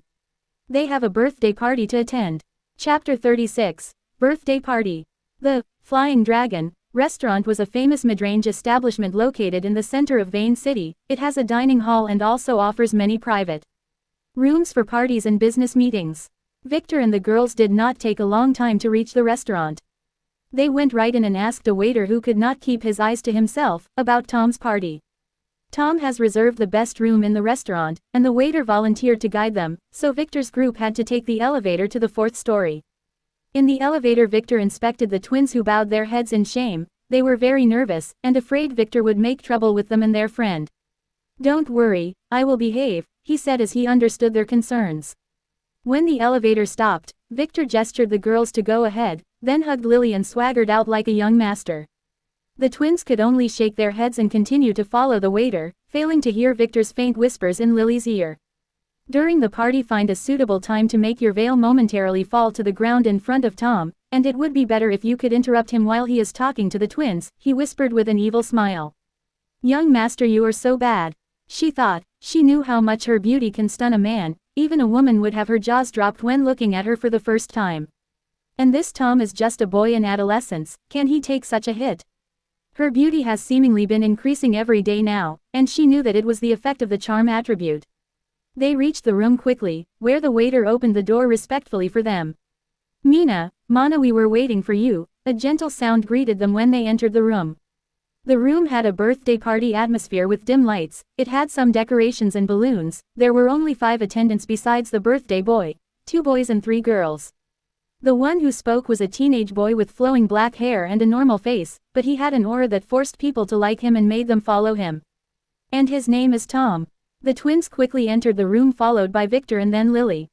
They have a birthday party to attend. Chapter 36. Birthday Party. The Flying Dragon restaurant was a famous mid-range establishment located in the center of Vane City. It has a dining hall and also offers many private rooms for parties and business meetings. Victor and the girls did not take a long time to reach the restaurant. They went right in and asked a waiter, who could not keep his eyes to himself, about Tom's party. Tom has reserved the best room in the restaurant, and the waiter volunteered to guide them, so Victor's group had to take the elevator to the 4th story. In the elevator, Victor inspected the twins, who bowed their heads in shame. They were very nervous, and afraid Victor would make trouble with them and their friend. Don't worry, I will behave, he said as he understood their concerns. When the elevator stopped, Victor gestured the girls to go ahead, then hugged Lily and swaggered out like a young master. The twins could only shake their heads and continue to follow the waiter, failing to hear Victor's faint whispers in Lily's ear. During the party, find a suitable time to make your veil momentarily fall to the ground in front of Tom, and it would be better if you could interrupt him while he is talking to the twins, he whispered with an evil smile. Young master, you are so bad. She thought. She knew how much her beauty can stun a man. Even a woman would have her jaws dropped when looking at her for the first time. And this Tom is just a boy in adolescence, can he take such a hit? Her beauty has seemingly been increasing every day now, and she knew that it was the effect of the charm attribute. They reached the room quickly, where the waiter opened the door respectfully for them. Mina, Mana, we were waiting for you, a gentle sound greeted them when they entered the room. The room had a birthday party atmosphere with dim lights. It had some decorations and balloons. There were only 5 attendants besides the birthday boy, 2 boys and 3 girls. The one who spoke was a teenage boy with flowing black hair and a normal face, but he had an aura that forced people to like him and made them follow him. And his name is Tom. The twins quickly entered the room, followed by Victor and then Lily.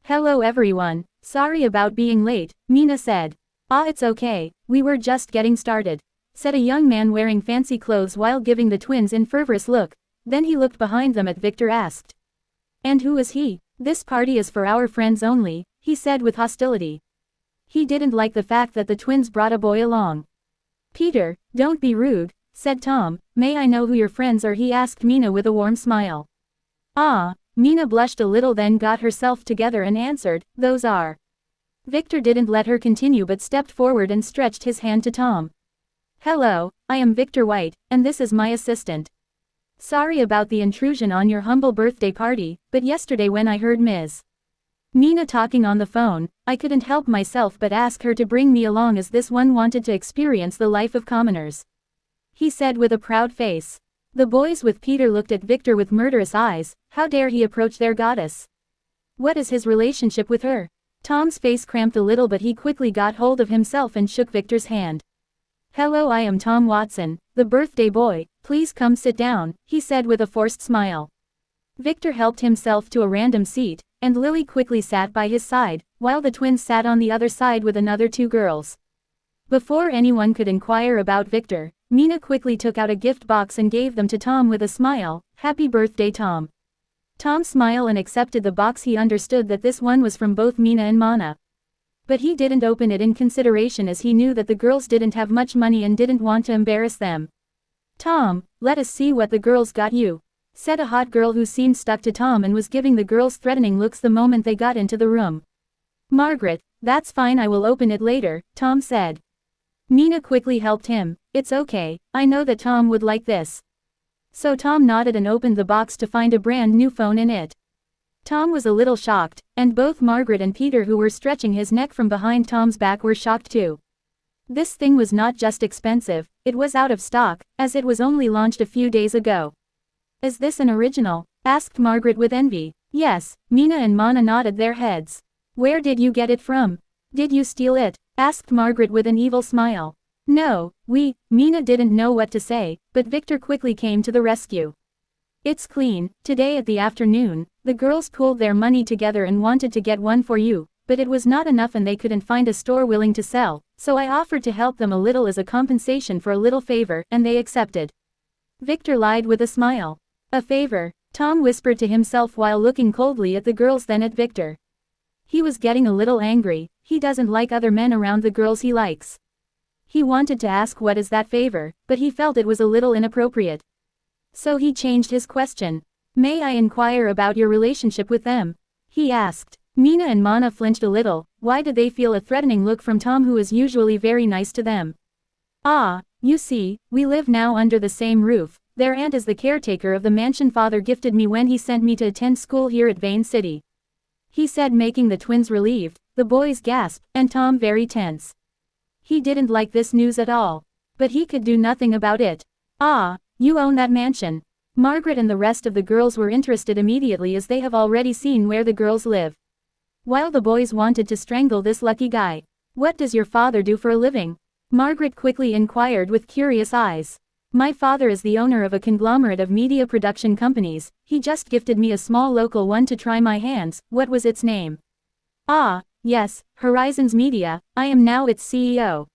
Hello everyone, sorry about being late, Mina said. Ah, it's okay, we were just getting started, said a young man wearing fancy clothes while giving the twins an fervorous look. Then he looked behind them at Victor asked. And who is he? This party is for our friends only, he said with hostility. He didn't like the fact that the twins brought a boy along. Peter, don't be rude, said Tom. May I know who your friends are? He asked Mina with a warm smile. Ah, Mina blushed a little then got herself together and answered, those are. Victor didn't let her continue but stepped forward and stretched his hand to Tom. Hello, I am Victor White, and this is my assistant. Sorry about the intrusion on your humble birthday party, but yesterday when I heard Ms. Mina talking on the phone, I couldn't help myself but ask her to bring me along as this one wanted to experience the life of commoners. He said with a proud face. The boys with Peter looked at Victor with murderous eyes. How dare he approach their goddess? What is his relationship with her? Tom's face cramped a little but he quickly got hold of himself and shook Victor's hand. Hello, I am Tom Watson, the birthday boy, please come sit down, he said with a forced smile. Victor helped himself to a random seat, and Lily quickly sat by his side, while the twins sat on the other side with another two girls. Before anyone could inquire about Victor, Mina quickly took out a gift box and gave them to Tom with a smile. Happy birthday, Tom. Tom smiled and accepted the box. He understood that this one was from both Mina and Mana. But he didn't open it in consideration as he knew that the girls didn't have much money and didn't want to embarrass them. Tom, let us see what the girls got you, said a hot girl who seemed stuck to Tom and was giving the girls threatening looks the moment they got into the room. Margaret, that's fine, I will open it later, Tom said. Mina quickly helped him. It's okay, I know that Tom would like this. So Tom nodded and opened the box to find a brand new phone in it. Tom was a little shocked, and both Margaret and Peter who were stretching his neck from behind Tom's back were shocked too. This thing was not just expensive, it was out of stock, as it was only launched a few days ago. Is this an original? Asked Margaret with envy. Yes, Mina and Mana nodded their heads. Where did you get it from? Did you steal it? Asked Margaret with an evil smile. No, Mina didn't know what to say, but Victor quickly came to the rescue. It's clean. Today at the afternoon, the girls pooled their money together and wanted to get one for you, but it was not enough and they couldn't find a store willing to sell, so I offered to help them a little as a compensation for a little favor, and they accepted. Victor lied with a smile. A favor, Tom whispered to himself while looking coldly at the girls then at Victor. He was getting a little angry. He doesn't like other men around the girls he likes. He wanted to ask what is that favor, but he felt it was a little inappropriate. So he changed his question. May I inquire about your relationship with them? He asked. Mina and Mana flinched a little. Why did they feel a threatening look from Tom who is usually very nice to them? Ah, you see, we live now under the same roof. Their aunt is the caretaker of the mansion father gifted me when he sent me to attend school here at Vane City. He said, making the twins relieved. The boys gasped, and Tom very tense. He didn't like this news at all. But he could do nothing about it. Ah, you own that mansion. Margaret and the rest of the girls were interested immediately as they have already seen where the girls live. While the boys wanted to strangle this lucky guy. What does your father do for a living? Margaret quickly inquired with curious eyes. My father is the owner of a conglomerate of media production companies. He just gifted me a small local one to try my hands. What was its name? Ah, yes, Horizons Media. I am now its CEO.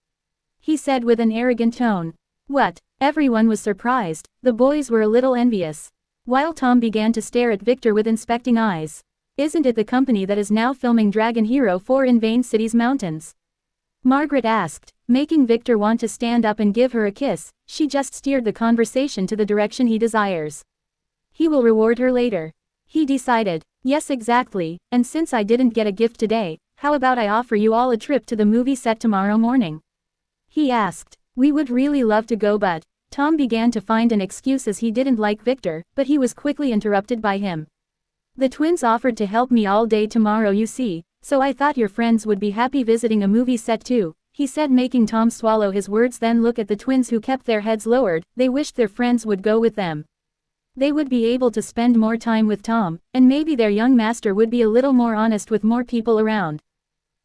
He said with an arrogant tone. What? Everyone was surprised. The boys were a little envious. While Tom began to stare at Victor with inspecting eyes. Isn't it the company that is now filming Dragon Hero 4 in Vane City's mountains? Margaret asked, making Victor want to stand up and give her a kiss. She just steered the conversation to the direction he desires. He will reward her later. He decided. Yes, exactly, and since I didn't get a gift today, how about I offer you all a trip to the movie set tomorrow morning? He asked. We would really love to go, but Tom began to find an excuse as he didn't like Victor, but he was quickly interrupted by him. The twins offered to help me all day tomorrow, you see, so I thought your friends would be happy visiting a movie set too, he said, making Tom swallow his words, then look at the twins who kept their heads lowered. They wished their friends would go with them. They would be able to spend more time with Tom, and maybe their young master would be a little more honest with more people around.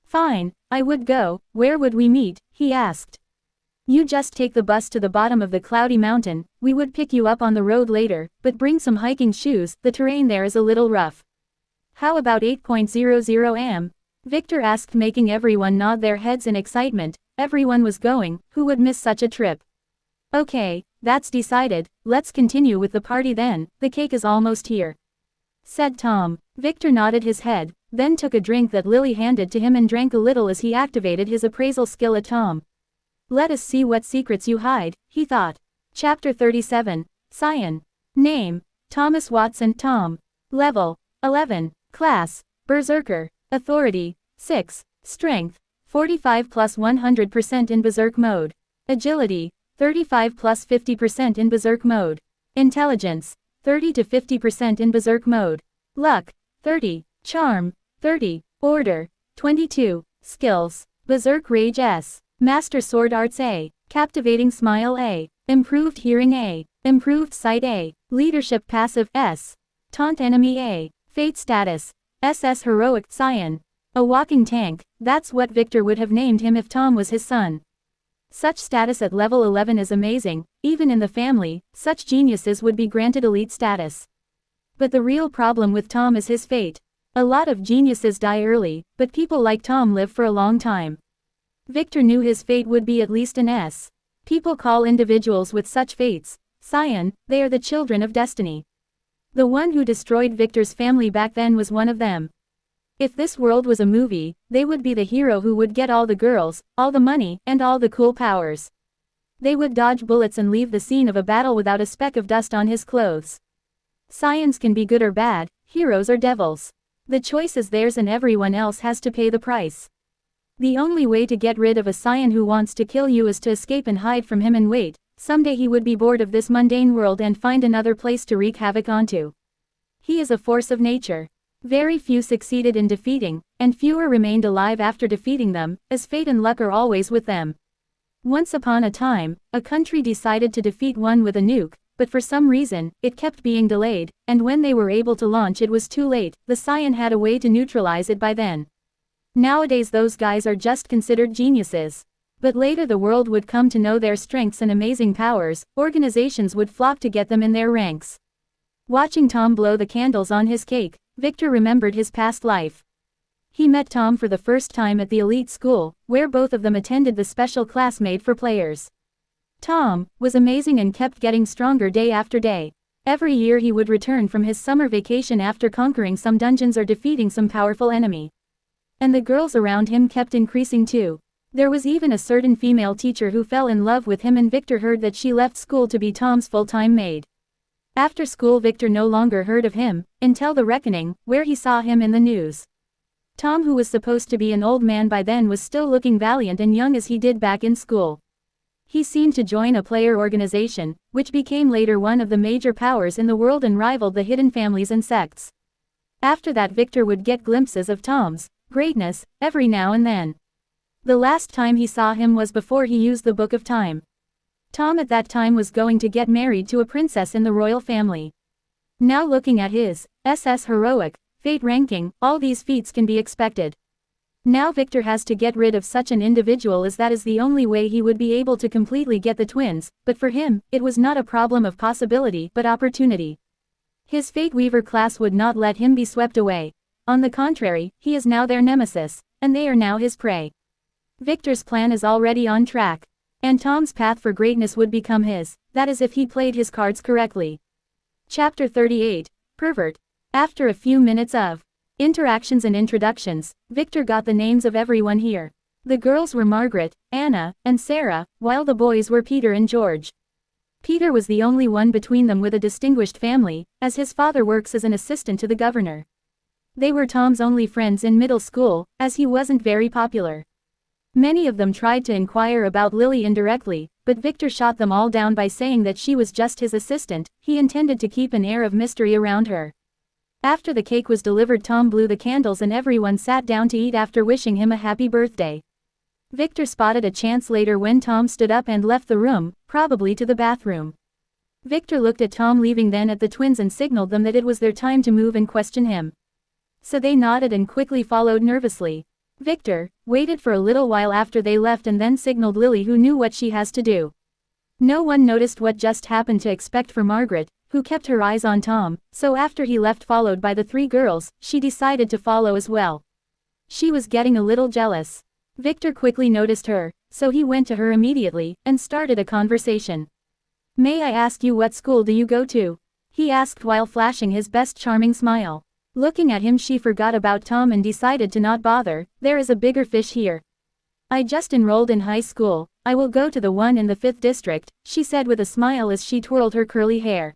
Fine, I would go. Where would we meet? He asked. You just take the bus to the bottom of the cloudy mountain. We would pick you up on the road later, but bring some hiking shoes, the terrain there is a little rough. How about 8.00 am? Victor asked, making everyone nod their heads in excitement. Everyone was going, who would miss such a trip? Okay, that's decided, let's continue with the party then, the cake is almost here, said Tom. Victor nodded his head, then took a drink that Lily handed to him and drank a little as he activated his appraisal skill at Tom. Let us see what secrets you hide, he thought. Chapter 37, Cyan. Name, Thomas Watson Tom. Level, 11. Class, Berserker. Authority, 6. Strength, 45 plus 100% in Berserk mode. Agility, 35 plus 50% in Berserk mode. Intelligence, 30 to 50% in Berserk mode. Luck, 30. Charm, 30. Order, 22. Skills, Berserk Rage S. Master Sword Arts A. Captivating Smile A. Improved Hearing A. Improved Sight A. Leadership Passive S. Taunt Enemy A. Fate Status, SS Heroic Cyan. A walking tank, that's what Victor would have named him if Tom was his son. Such status at level 11 is amazing, even in the family, such geniuses would be granted elite status. But the real problem with Tom is his fate. A lot of geniuses die early, but people like Tom live for a long time. Victor knew his fate would be at least an S. People call individuals with such fates, Cyan, they are the children of destiny. The one who destroyed Victor's family back then was one of them. If this world was a movie, they would be the hero who would get all the girls, all the money, and all the cool powers. They would dodge bullets and leave the scene of a battle without a speck of dust on his clothes. Cyans can be good or bad, heroes or devils. The choice is theirs and everyone else has to pay the price. The only way to get rid of a Cyan who wants to kill you is to escape and hide from him and wait. Someday he would be bored of this mundane world and find another place to wreak havoc onto. He is a force of nature. Very few succeeded in defeating, and fewer remained alive after defeating them, as fate and luck are always with them. Once upon a time, a country decided to defeat one with a nuke, but for some reason, it kept being delayed, and when they were able to launch it was too late. The Cyan had a way to neutralize it by then. Nowadays those guys are just considered geniuses. But later the world would come to know their strengths and amazing powers, organizations would flock to get them in their ranks. Watching Tom blow the candles on his cake, Victor remembered his past life. He met Tom for the first time at the elite school, where both of them attended the special class made for players. Tom was amazing and kept getting stronger day after day. Every year he would return from his summer vacation after conquering some dungeons or defeating some powerful enemy. And the girls around him kept increasing too. There was even a certain female teacher who fell in love with him, and Victor heard that she left school to be Tom's full-time maid. After school Victor no longer heard of him, until the reckoning, where he saw him in the news. Tom, who was supposed to be an old man by then, was still looking valiant and young as he did back in school. He seemed to join a player organization, which became later one of the major powers in the world and rivaled the hidden families and sects. After that Victor would get glimpses of Tom's greatness every now and then. The last time he saw him was before he used the Book of Time. Tom at that time was going to get married to a princess in the royal family. Now looking at his SS Heroic fate ranking, all these feats can be expected. Now Victor has to get rid of such an individual, as that is the only way he would be able to completely get the twins, but for him, it was not a problem of possibility but opportunity. His Fate Weaver class would not let him be swept away. On the contrary, he is now their nemesis, and they are now his prey. Victor's plan is already on track. And Tom's path for greatness would become his, that is if he played his cards correctly. Chapter 38, Pervert. After a few minutes of interactions and introductions, Victor got the names of everyone here. The girls were Margaret, Anna, and Sarah, while the boys were Peter and George. Peter was the only one between them with a distinguished family, as his father works as an assistant to the governor. They were Tom's only friends in middle school, as he wasn't very popular. Many of them tried to inquire about Lily indirectly, but Victor shot them all down by saying that she was just his assistant. He intended to keep an air of mystery around her. After the cake was delivered, Tom blew the candles and everyone sat down to eat after wishing him a happy birthday. Victor spotted a chance later when Tom stood up and left the room, probably to the bathroom. Victor looked at Tom leaving, then at the twins, and signaled them that it was their time to move and question him. So they nodded and quickly followed nervously. Victor waited for a little while after they left and then signaled Lily, who knew what she has to do. No one noticed what just happened to expect for Margaret, who kept her eyes on Tom, so after he left followed by the three girls, she decided to follow as well. She was getting a little jealous. Victor quickly noticed her, so he went to her immediately, and started a conversation. May I ask you what school do you go to? He asked while flashing his best charming smile. Looking at him, she forgot about Tom and decided to not bother. There is a bigger fish here. I just enrolled in high school. I will go to the one in the 5th district, she said with a smile as she twirled her curly hair.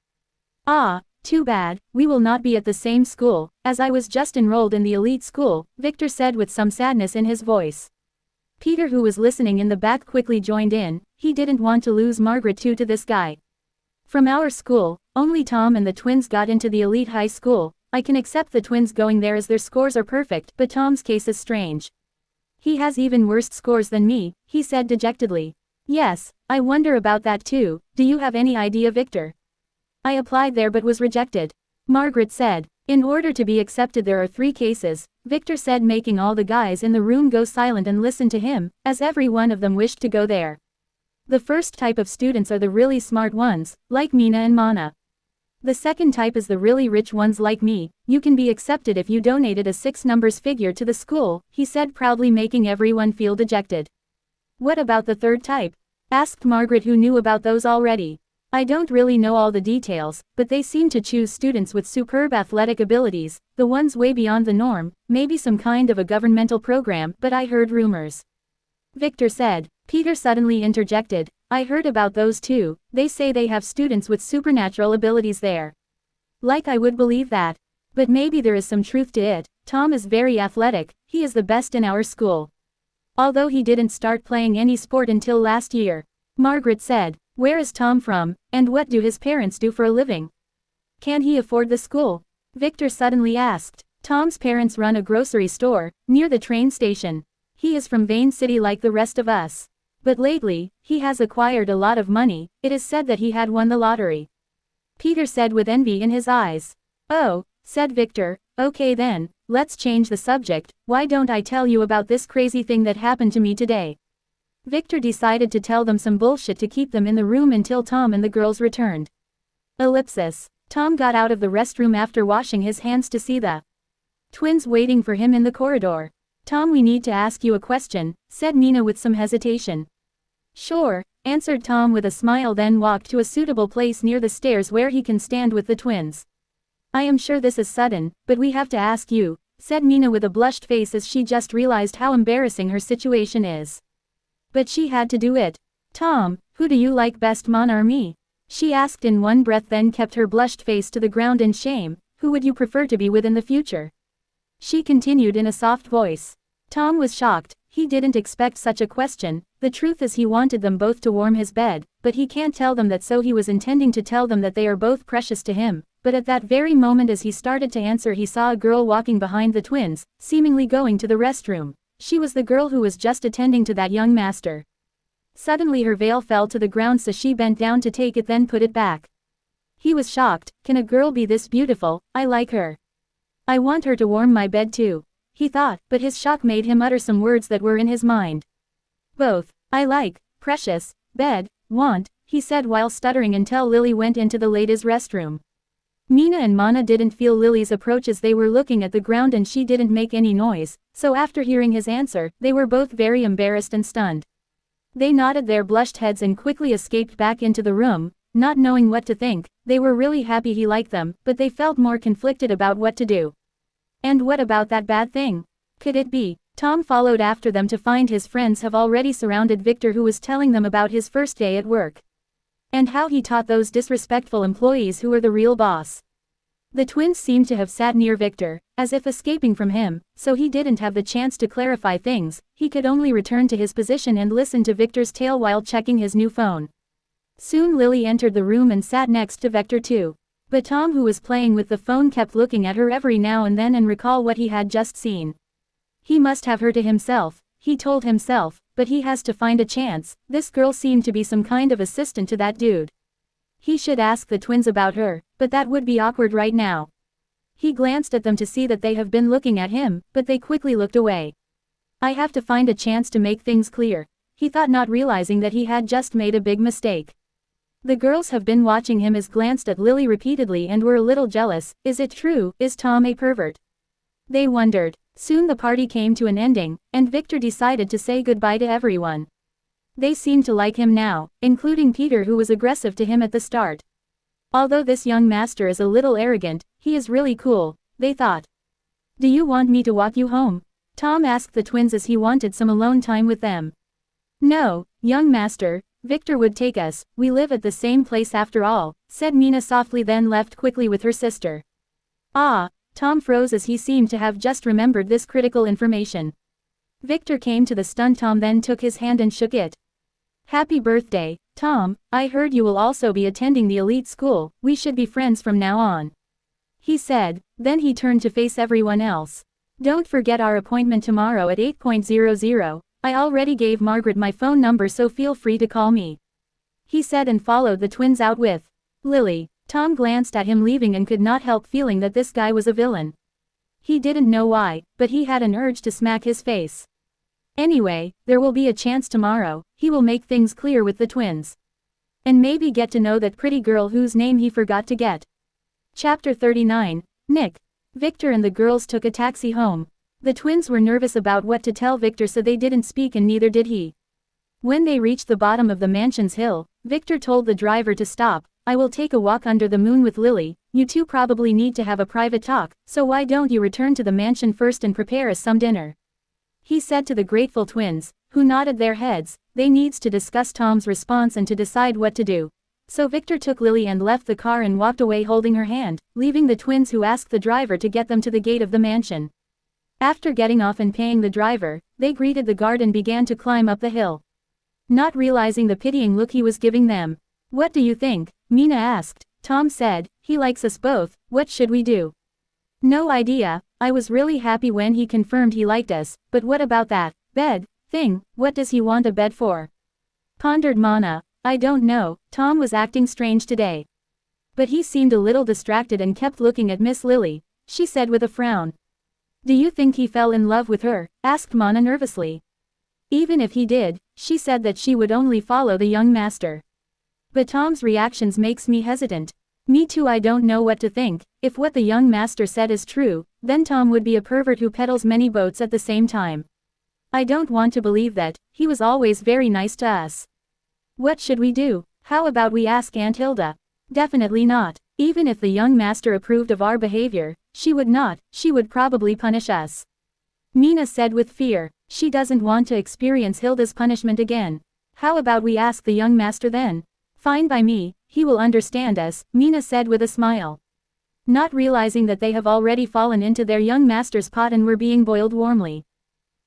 Ah, too bad, we will not be at the same school, as I was just enrolled in the elite school, Victor said with some sadness in his voice. Peter, who was listening in the back, quickly joined in. He didn't want to lose Margaret too to this guy. From our school, only Tom and the twins got into the elite high school. I can accept the twins going there as their scores are perfect, but Tom's case is strange. He has even worse scores than me, he said dejectedly. Yes, I wonder about that too. Do you have any idea, Victor? I applied there but was rejected. Margaret said. In order to be accepted there are 3 cases, Victor said, making all the guys in the room go silent and listen to him, as every one of them wished to go there. The first type of students are the really smart ones, like Mina and Mana. The second type is the really rich ones like me. You can be accepted if you donated a 6 numbers figure to the school, he said proudly, making everyone feel dejected. What about the third type? Asked Margaret, who knew about those already. I don't really know all the details, but they seem to choose students with superb athletic abilities, the ones way beyond the norm, maybe some kind of a governmental program, but I heard rumors. Victor said. Peter suddenly interjected. I heard about those too. They say they have students with supernatural abilities there. Like I would believe that. But maybe there is some truth to it. Tom is very athletic, he is the best in our school. Although he didn't start playing any sport until last year. Margaret said. Where is Tom from, and what do his parents do for a living? Can he afford the school? Victor suddenly asked. Tom's parents run a grocery store, near the train station. He is from Vane City like the rest of us. But lately, he has acquired a lot of money. It is said that he had won the lottery. Peter said with envy in his eyes. Oh, said Victor, okay then, let's change the subject. Why don't I tell you about this crazy thing that happened to me today? Victor decided to tell them some bullshit to keep them in the room until Tom and the girls returned. Ellipsis. Tom got out of the restroom after washing his hands to see the twins waiting for him in the corridor. Tom, we need to ask you a question, said Mina with some hesitation. Sure, answered Tom with a smile, then walked to a suitable place near the stairs where he can stand with the twins. I am sure this is sudden, but we have to ask you, said Mina with a blushed face as she just realized how embarrassing her situation is. But she had to do it. Tom, who do you like best, Mana or me? She asked in one breath, then kept her blushed face to the ground in shame. Who would you prefer to be with in the future? She continued in a soft voice. Tom was shocked. He didn't expect such a question. The truth is he wanted them both to warm his bed, but he can't tell them that, so he was intending to tell them that they are both precious to him. But at that very moment, as he started to answer, he saw a girl walking behind the twins, seemingly going to the restroom. She was the girl who was just attending to that young master. Suddenly her veil fell to the ground, so she bent down to take it, then put it back. He was shocked. Can a girl be this beautiful? I like her. I want her to warm my bed too, he thought, but his shock made him utter some words that were in his mind. Both. I like, precious, bed, want, he said while stuttering until Lily went into the ladies' restroom. Mina and Mana didn't feel Lily's approach as they were looking at the ground, and she didn't make any noise, so after hearing his answer, they were both very embarrassed and stunned. They nodded their blushed heads and quickly escaped back into the room, not knowing what to think. They were really happy he liked them, but they felt more conflicted about what to do. And what about that bad thing? Could it be? Tom followed after them to find his friends have already surrounded Victor, who was telling them about his first day at work. And how he taught those disrespectful employees who were the real boss. The twins seemed to have sat near Victor, as if escaping from him, so he didn't have the chance to clarify things. He could only return to his position and listen to Victor's tale while checking his new phone. Soon Lily entered the room and sat next to Victor too. But Tom, who was playing with the phone, kept looking at her every now and then and recall what he had just seen. He must have her to himself, he told himself, but he has to find a chance. This girl seemed to be some kind of assistant to that dude. He should ask the twins about her, but that would be awkward right now. He glanced at them to see that they have been looking at him, but they quickly looked away. I have to find a chance to make things clear, he thought, not realizing that he had just made a big mistake. The girls have been watching him, as glanced at Lily repeatedly and were a little jealous. Is it true? Is Tom a pervert? They wondered. Soon the party came to an ending, and Victor decided to say goodbye to everyone. They seemed to like him now, including Peter, who was aggressive to him at the start. Although this young master is a little arrogant, he is really cool, they thought. Do you want me to walk you home? Tom asked the twins as he wanted some alone time with them. No, young master, Victor would take us, we live at the same place after all, said Mina softly, then left quickly with her sister. Ah, Tom froze as he seemed to have just remembered this critical information. Victor came to the stunned Tom, then took his hand and shook it. Happy birthday, Tom, I heard you will also be attending the elite school, we should be friends from now on. He said, then he turned to face everyone else. Don't forget our appointment tomorrow at 8:00. I already gave Margaret my phone number, so feel free to call me. He said and followed the twins out with Lily. Tom glanced at him leaving and could not help feeling that this guy was a villain. He didn't know why, but he had an urge to smack his face. Anyway, there will be a chance tomorrow, he will make things clear with the twins. And maybe get to know that pretty girl whose name he forgot to get. Chapter 39, Nick. Victor and the girls took a taxi home. The twins were nervous about what to tell Victor, so they didn't speak, and neither did he. When they reached the bottom of the mansion's hill, Victor told the driver to stop. I will take a walk under the moon with Lily, you two probably need to have a private talk, so why don't you return to the mansion first and prepare us some dinner? He said to the grateful twins, who nodded their heads. They needs to discuss Tom's response and to decide what to do. So Victor took Lily and left the car and walked away holding her hand, leaving the twins, who asked the driver to get them to the gate of the mansion. After getting off and paying the driver, they greeted the guard and began to climb up the hill. Not realizing the pitying look he was giving them. What do you think? Mina asked. Tom said, he likes us both, what should we do? No idea, I was really happy when he confirmed he liked us, but what about that bed thing, what does he want a bed for? Pondered Mana. I don't know, Tom was acting strange today. But he seemed a little distracted and kept looking at Miss Lily, she said with a frown. Do you think he fell in love with her? Asked Mana nervously. Even if he did, she said that she would only follow the young master. But Tom's reactions makes me hesitant. Me too, I don't know what to think. If what the young master said is true, then Tom would be a pervert who peddles many boats at the same time. I don't want to believe that, he was always very nice to us. What should we do? How about we ask Aunt Hilda? Definitely not. Even if the young master approved of our behavior, she would not, she would probably punish us. Mina said with fear, she doesn't want to experience Hilda's punishment again. How about we ask the young master then? Fine by me, he will understand us, Mina said with a smile. Not realizing that they have already fallen into their young master's pot and were being boiled warmly.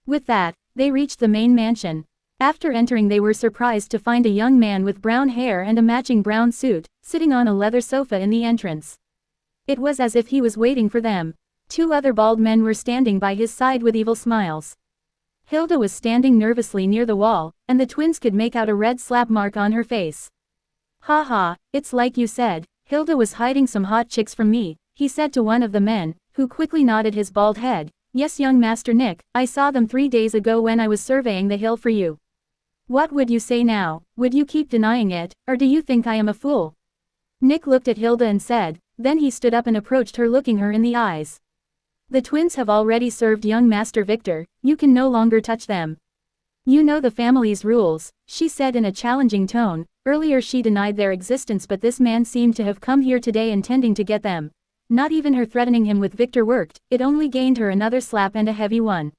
With that, they reached the main mansion. After entering, they were surprised to find a young man with brown hair and a matching brown suit, sitting on a leather sofa in the entrance. It was as if he was waiting for them. Two other bald men were standing by his side with evil smiles. Hilda was standing nervously near the wall, and the twins could make out a red slap mark on her face. Ha ha, it's like you said, Hilda was hiding some hot chicks from me, he said to one of the men, who quickly nodded his bald head. Yes, young Master Nick, I saw them 3 days ago when I was surveying the hill for you. What would you say now? Would you keep denying it, or do you think I am a fool? Nick looked at Hilda and said, then he stood up and approached her, looking her in the eyes. The twins have already served young Master Victor, you can no longer touch them. You know the family's rules, she said in a challenging tone. Earlier she denied their existence, but this man seemed to have come here today intending to get them. Not even her threatening him with Victor worked, it only gained her another slap, and a heavy one.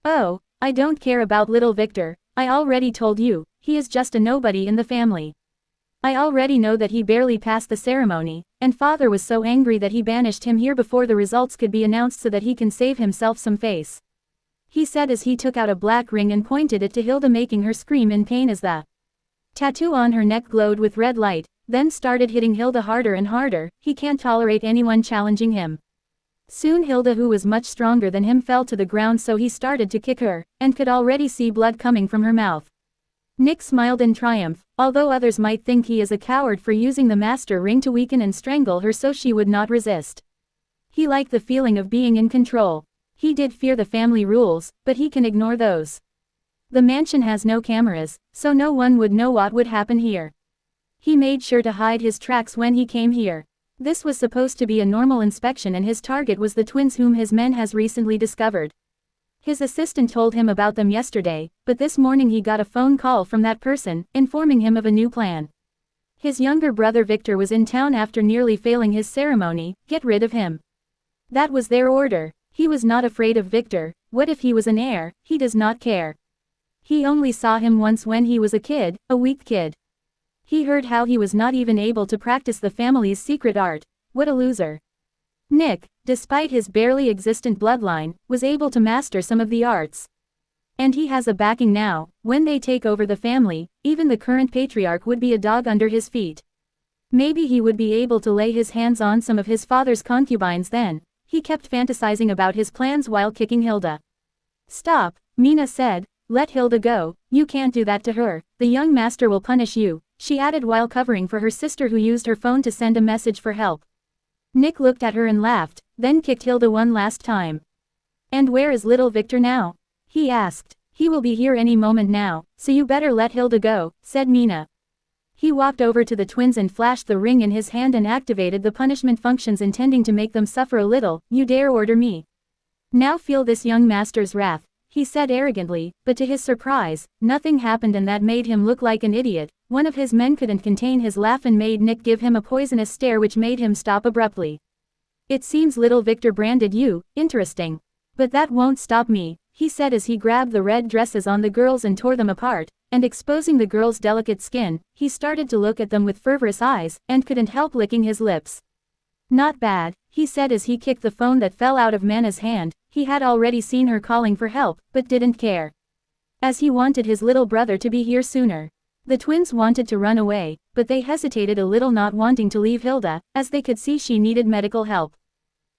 Oh, I don't care about little Victor, I already told you, he is just a nobody in the family. I already know that he barely passed the ceremony, and father was so angry that he banished him here before the results could be announced so that he can save himself some face. He said as he took out a black ring and pointed it to Hilda, making her scream in pain as the tattoo on her neck glowed with red light, then started hitting Hilda harder and harder. He can't tolerate anyone challenging him. Soon Hilda, who was much stronger than him, fell to the ground, so he started to kick her, and could already see blood coming from her mouth. Nick smiled in triumph, although others might think he is a coward for using the master ring to weaken and strangle her so she would not resist. He liked the feeling of being in control. He did fear the family rules, but he can ignore those. The mansion has no cameras, so no one would know what would happen here. He made sure to hide his tracks when he came here. This was supposed to be a normal inspection, and his target was the twins whom his men has recently discovered. His assistant told him about them yesterday, but this morning he got a phone call from that person, informing him of a new plan. His younger brother Victor was in town after nearly failing his ceremony. Get rid of him. That was their order. He was not afraid of Victor. What if he was an heir? He does not care. He only saw him once when he was a kid, a weak kid. He heard how he was not even able to practice the family's secret art. What a loser. Nick, despite his barely existent bloodline, was able to master some of the arts. And he has a backing now. When they take over the family, even the current patriarch would be a dog under his feet. Maybe he would be able to lay his hands on some of his father's concubines then. He kept fantasizing about his plans while kicking Hilda. Stop, Mina said. Let Hilda go. You can't do that to her. The young master will punish you, she added while covering for her sister who used her phone to send a message for help. Nick looked at her and laughed, then kicked Hilda one last time. And where is little Victor now? He asked. He will be here any moment now, so you better let Hilda go, said Mina. He walked over to the twins and flashed the ring in his hand and activated the punishment functions intending to make them suffer a little. You dare order me? Now feel this young master's wrath, he said arrogantly, but to his surprise, nothing happened and that made him look like an idiot. One of his men couldn't contain his laugh and made Nick give him a poisonous stare which made him stop abruptly. It seems little Victor branded you, interesting. But that won't stop me, he said as he grabbed the red dresses on the girls and tore them apart, and exposing the girls' delicate skin, he started to look at them with fervorous eyes, and couldn't help licking his lips. Not bad, he said as he kicked the phone that fell out of Mana's hand. He had already seen her calling for help, but didn't care. As he wanted his little brother to be here sooner. The twins wanted to run away, but they hesitated a little, not wanting to leave Hilda, as they could see she needed medical help.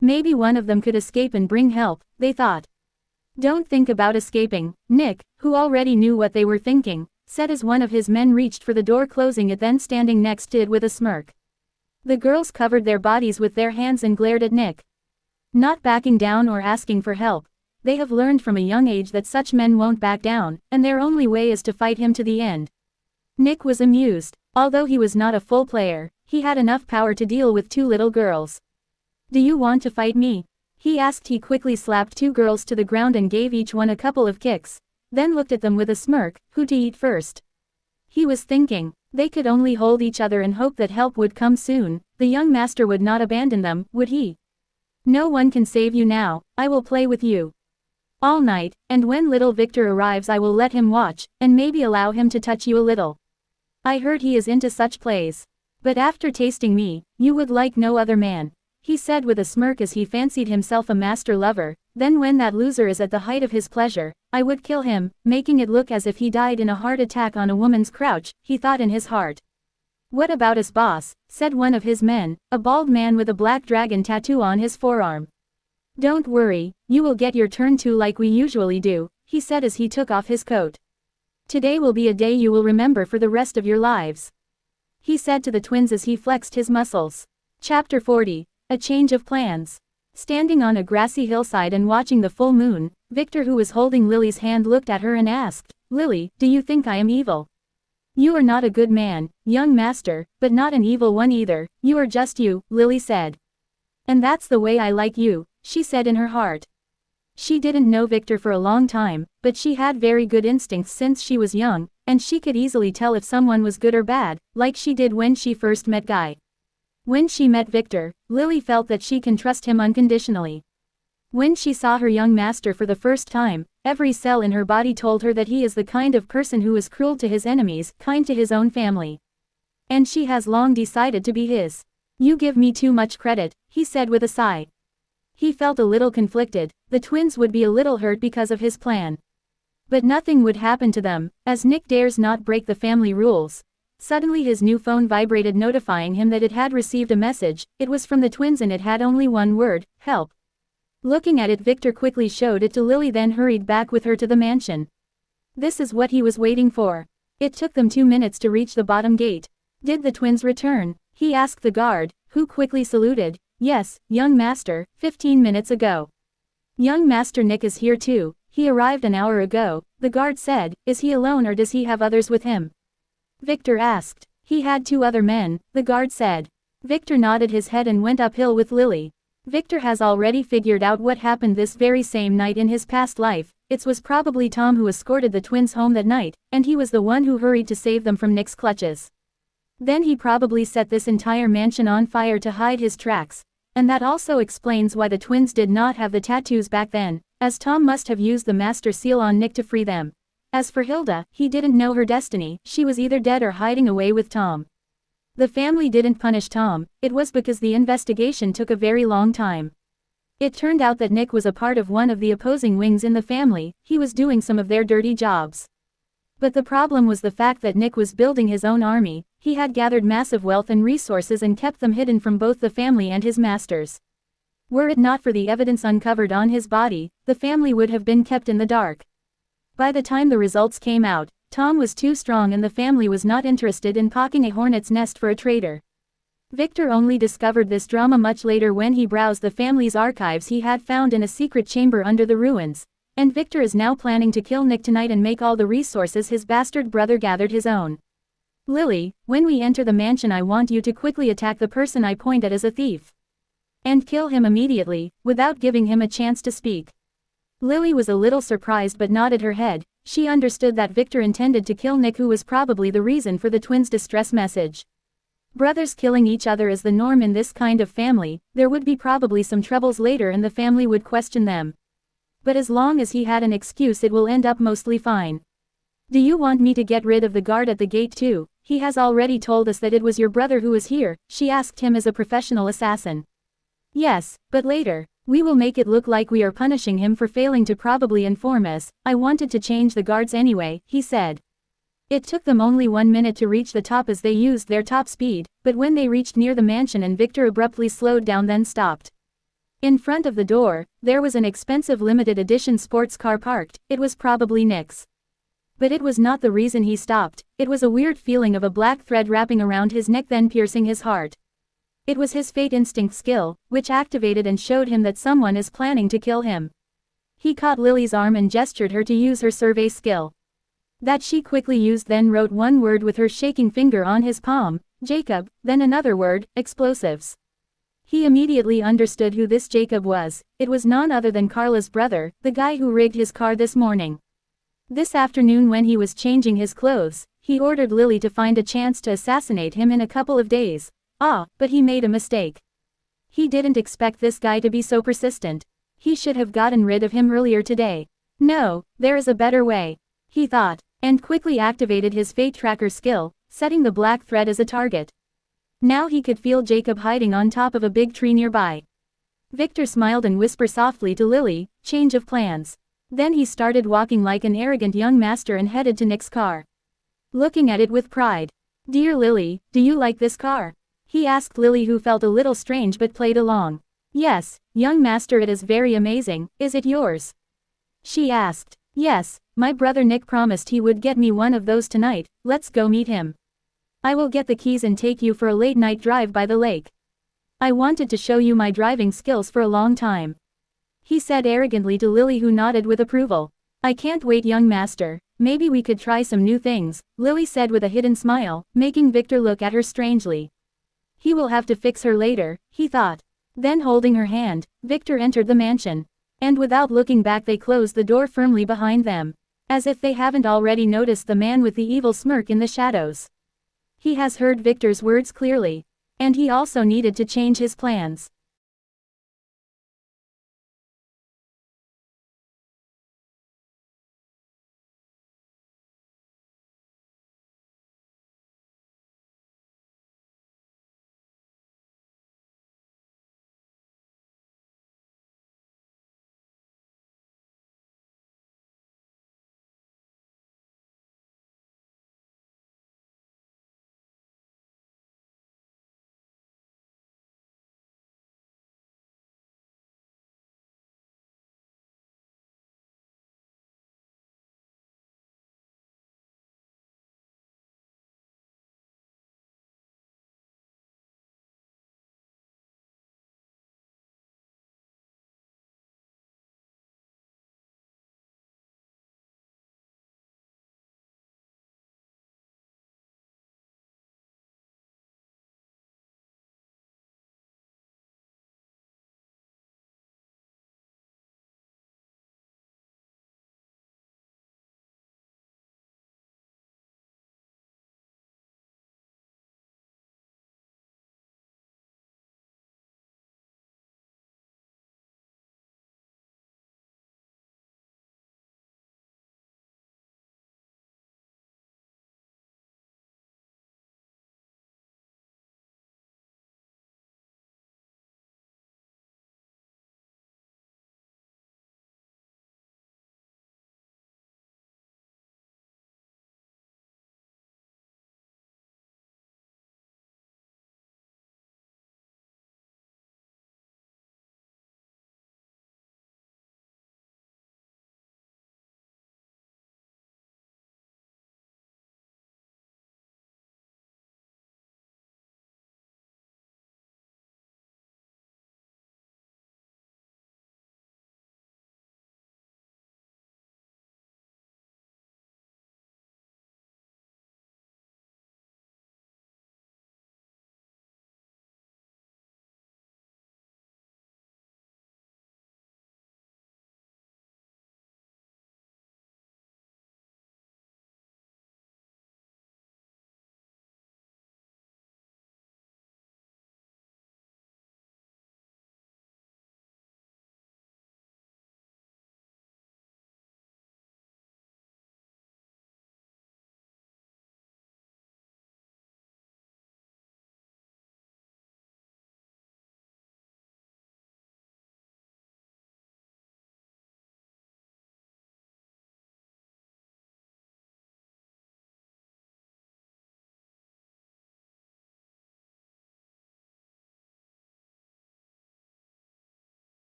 Maybe one of them could escape and bring help, they thought. Don't think about escaping, Nick, who already knew what they were thinking, said as one of his men reached for the door, closing it, then standing next to it with a smirk. The girls covered their bodies with their hands and glared at Nick. Not backing down or asking for help. They have learned from a young age that such men won't back down, and their only way is to fight him to the end. Nick was amused. Although he was not a full player, he had enough power to deal with two little girls. Do you want to fight me? He asked. He quickly slapped two girls to the ground and gave each one a couple of kicks, then looked at them with a smirk. Who to eat first? He was thinking. They could only hold each other and hope that help would come soon. The young master would not abandon them, would he? No one can save you now. I will play with you all night, and when little Victor arrives I will let him watch, and maybe allow him to touch you a little. I heard he is into such plays. But after tasting me, you would like no other man, he said with a smirk as he fancied himself a master lover. Then when that loser is at the height of his pleasure, I would kill him, making it look as if he died in a heart attack on a woman's couch, he thought in his heart. What about us, boss? Said one of his men, a bald man with a black dragon tattoo on his forearm. Don't worry, you will get your turn too like we usually do, he said as he took off his coat. Today will be a day you will remember for the rest of your lives, he said to the twins as he flexed his muscles. Chapter 40. A change of plans. Standing on a grassy hillside and watching the full moon, Victor, who was holding Lily's hand, looked at her and asked, Lily, do you think I am evil? You are not a good man, young master, but not an evil one either. You are just you, Lily said. And that's the way I like you, she said in her heart. She didn't know Victor for a long time, but she had very good instincts since she was young, and she could easily tell if someone was good or bad, like she did when she first met Guy. When she met Victor, Lily felt that she can trust him unconditionally. When she saw her young master for the first time, every cell in her body told her that he is the kind of person who is cruel to his enemies, kind to his own family. And she has long decided to be his. You give me too much credit, he said with a sigh. He felt a little conflicted. The twins would be a little hurt because of his plan. But nothing would happen to them, as Nick dares not break the family rules. Suddenly his new phone vibrated, notifying him that it had received a message. It was from the twins and it had only one word, help. Looking at it, Victor quickly showed it to Lily, then hurried back with her to the mansion. This is what he was waiting for. It took them 2 minutes to reach the bottom gate. Did the twins return? He asked the guard, who quickly saluted. Yes, young master, 15 minutes ago. Young master Nick is here too. He arrived an hour ago, the guard said. Is he alone or does he have others with him? Victor asked. He had 2 other men, the guard said. Victor nodded his head and went uphill with Lily. Victor has already figured out what happened this very same night in his past life. It was probably Tom who escorted the twins home that night, and he was the one who hurried to save them from Nick's clutches. Then he probably set this entire mansion on fire to hide his tracks. And that also explains why the twins did not have the tattoos back then, as Tom must have used the master seal on Nick to free them. As for Hilda, he didn't know her destiny, she was either dead or hiding away with Tom. The family didn't punish Tom, it was because the investigation took a very long time. It turned out that Nick was a part of one of the opposing wings in the family, he was doing some of their dirty jobs. But the problem was the fact that Nick was building his own army, he had gathered massive wealth and resources and kept them hidden from both the family and his masters. Were it not for the evidence uncovered on his body, the family would have been kept in the dark. By the time the results came out, Tom was too strong and the family was not interested in pocking a hornet's nest for a traitor. Victor only discovered this drama much later when he browsed the family's archives he had found in a secret chamber under the ruins. And Victor is now planning to kill Nick tonight and make all the resources his bastard brother gathered his own. Lily, when we enter the mansion I want you to quickly attack the person I point at as a thief. And kill him immediately, without giving him a chance to speak. Lily was a little surprised but nodded her head. She understood that Victor intended to kill Nick, who was probably the reason for the twins' distress message. Brothers killing each other is the norm in this kind of family, there would be probably some troubles later and the family would question them. But as long as he had an excuse it will end up mostly fine. Do you want me to get rid of the guard at the gate too? He has already told us that it was your brother who was here, she asked him as a professional assassin. Yes, but later. We will make it look like we are punishing him for failing to probably inform us. I wanted to change the guards anyway, he said. It took them only 1 minute to reach the top as they used their top speed, but when they reached near the mansion and Victor abruptly slowed down then stopped. In front of the door, there was an expensive limited edition sports car parked, it was probably Nick's. But it was not the reason he stopped, it was a weird feeling of a black thread wrapping around his neck then piercing his heart. It was his fate instinct skill, which activated and showed him that someone is planning to kill him. He caught Lily's arm and gestured her to use her survey skill. That she quickly used, then wrote one word with her shaking finger on his palm, Jacob, then another word, explosives. He immediately understood who this Jacob was, it was none other than Carla's brother, the guy who rigged his car this morning. This afternoon when he was changing his clothes, he ordered Lily to find a chance to assassinate him in a couple of days. But he made a mistake. He didn't expect this guy to be so persistent. He should have gotten rid of him earlier today. No, there is a better way, he thought, and quickly activated his fate tracker skill, setting the black thread as a target. Now he could feel Jacob hiding on top of a big tree nearby. Victor smiled and whispered softly to Lily, change of plans. Then he started walking like an arrogant young master and headed to Nick's car. Looking at it with pride. Dear Lily, do you like this car? He asked Lily, who felt a little strange but played along. Yes, young master, it is very amazing. Is it yours? She asked. Yes, my brother Nick promised he would get me one of those tonight, let's go meet him. I will get the keys and take you for a late night drive by the lake. I wanted to show you my driving skills for a long time. He said arrogantly to Lily, who nodded with approval. I can't wait, young master, maybe we could try some new things, Lily said with a hidden smile, making Victor look at her strangely. He will have to fix her later, he thought. Then holding her hand, Victor entered the mansion. And without looking back they closed the door firmly behind them. As if they haven't already noticed the man with the evil smirk in the shadows. He has heard Victor's words clearly. And he also needed to change his plans.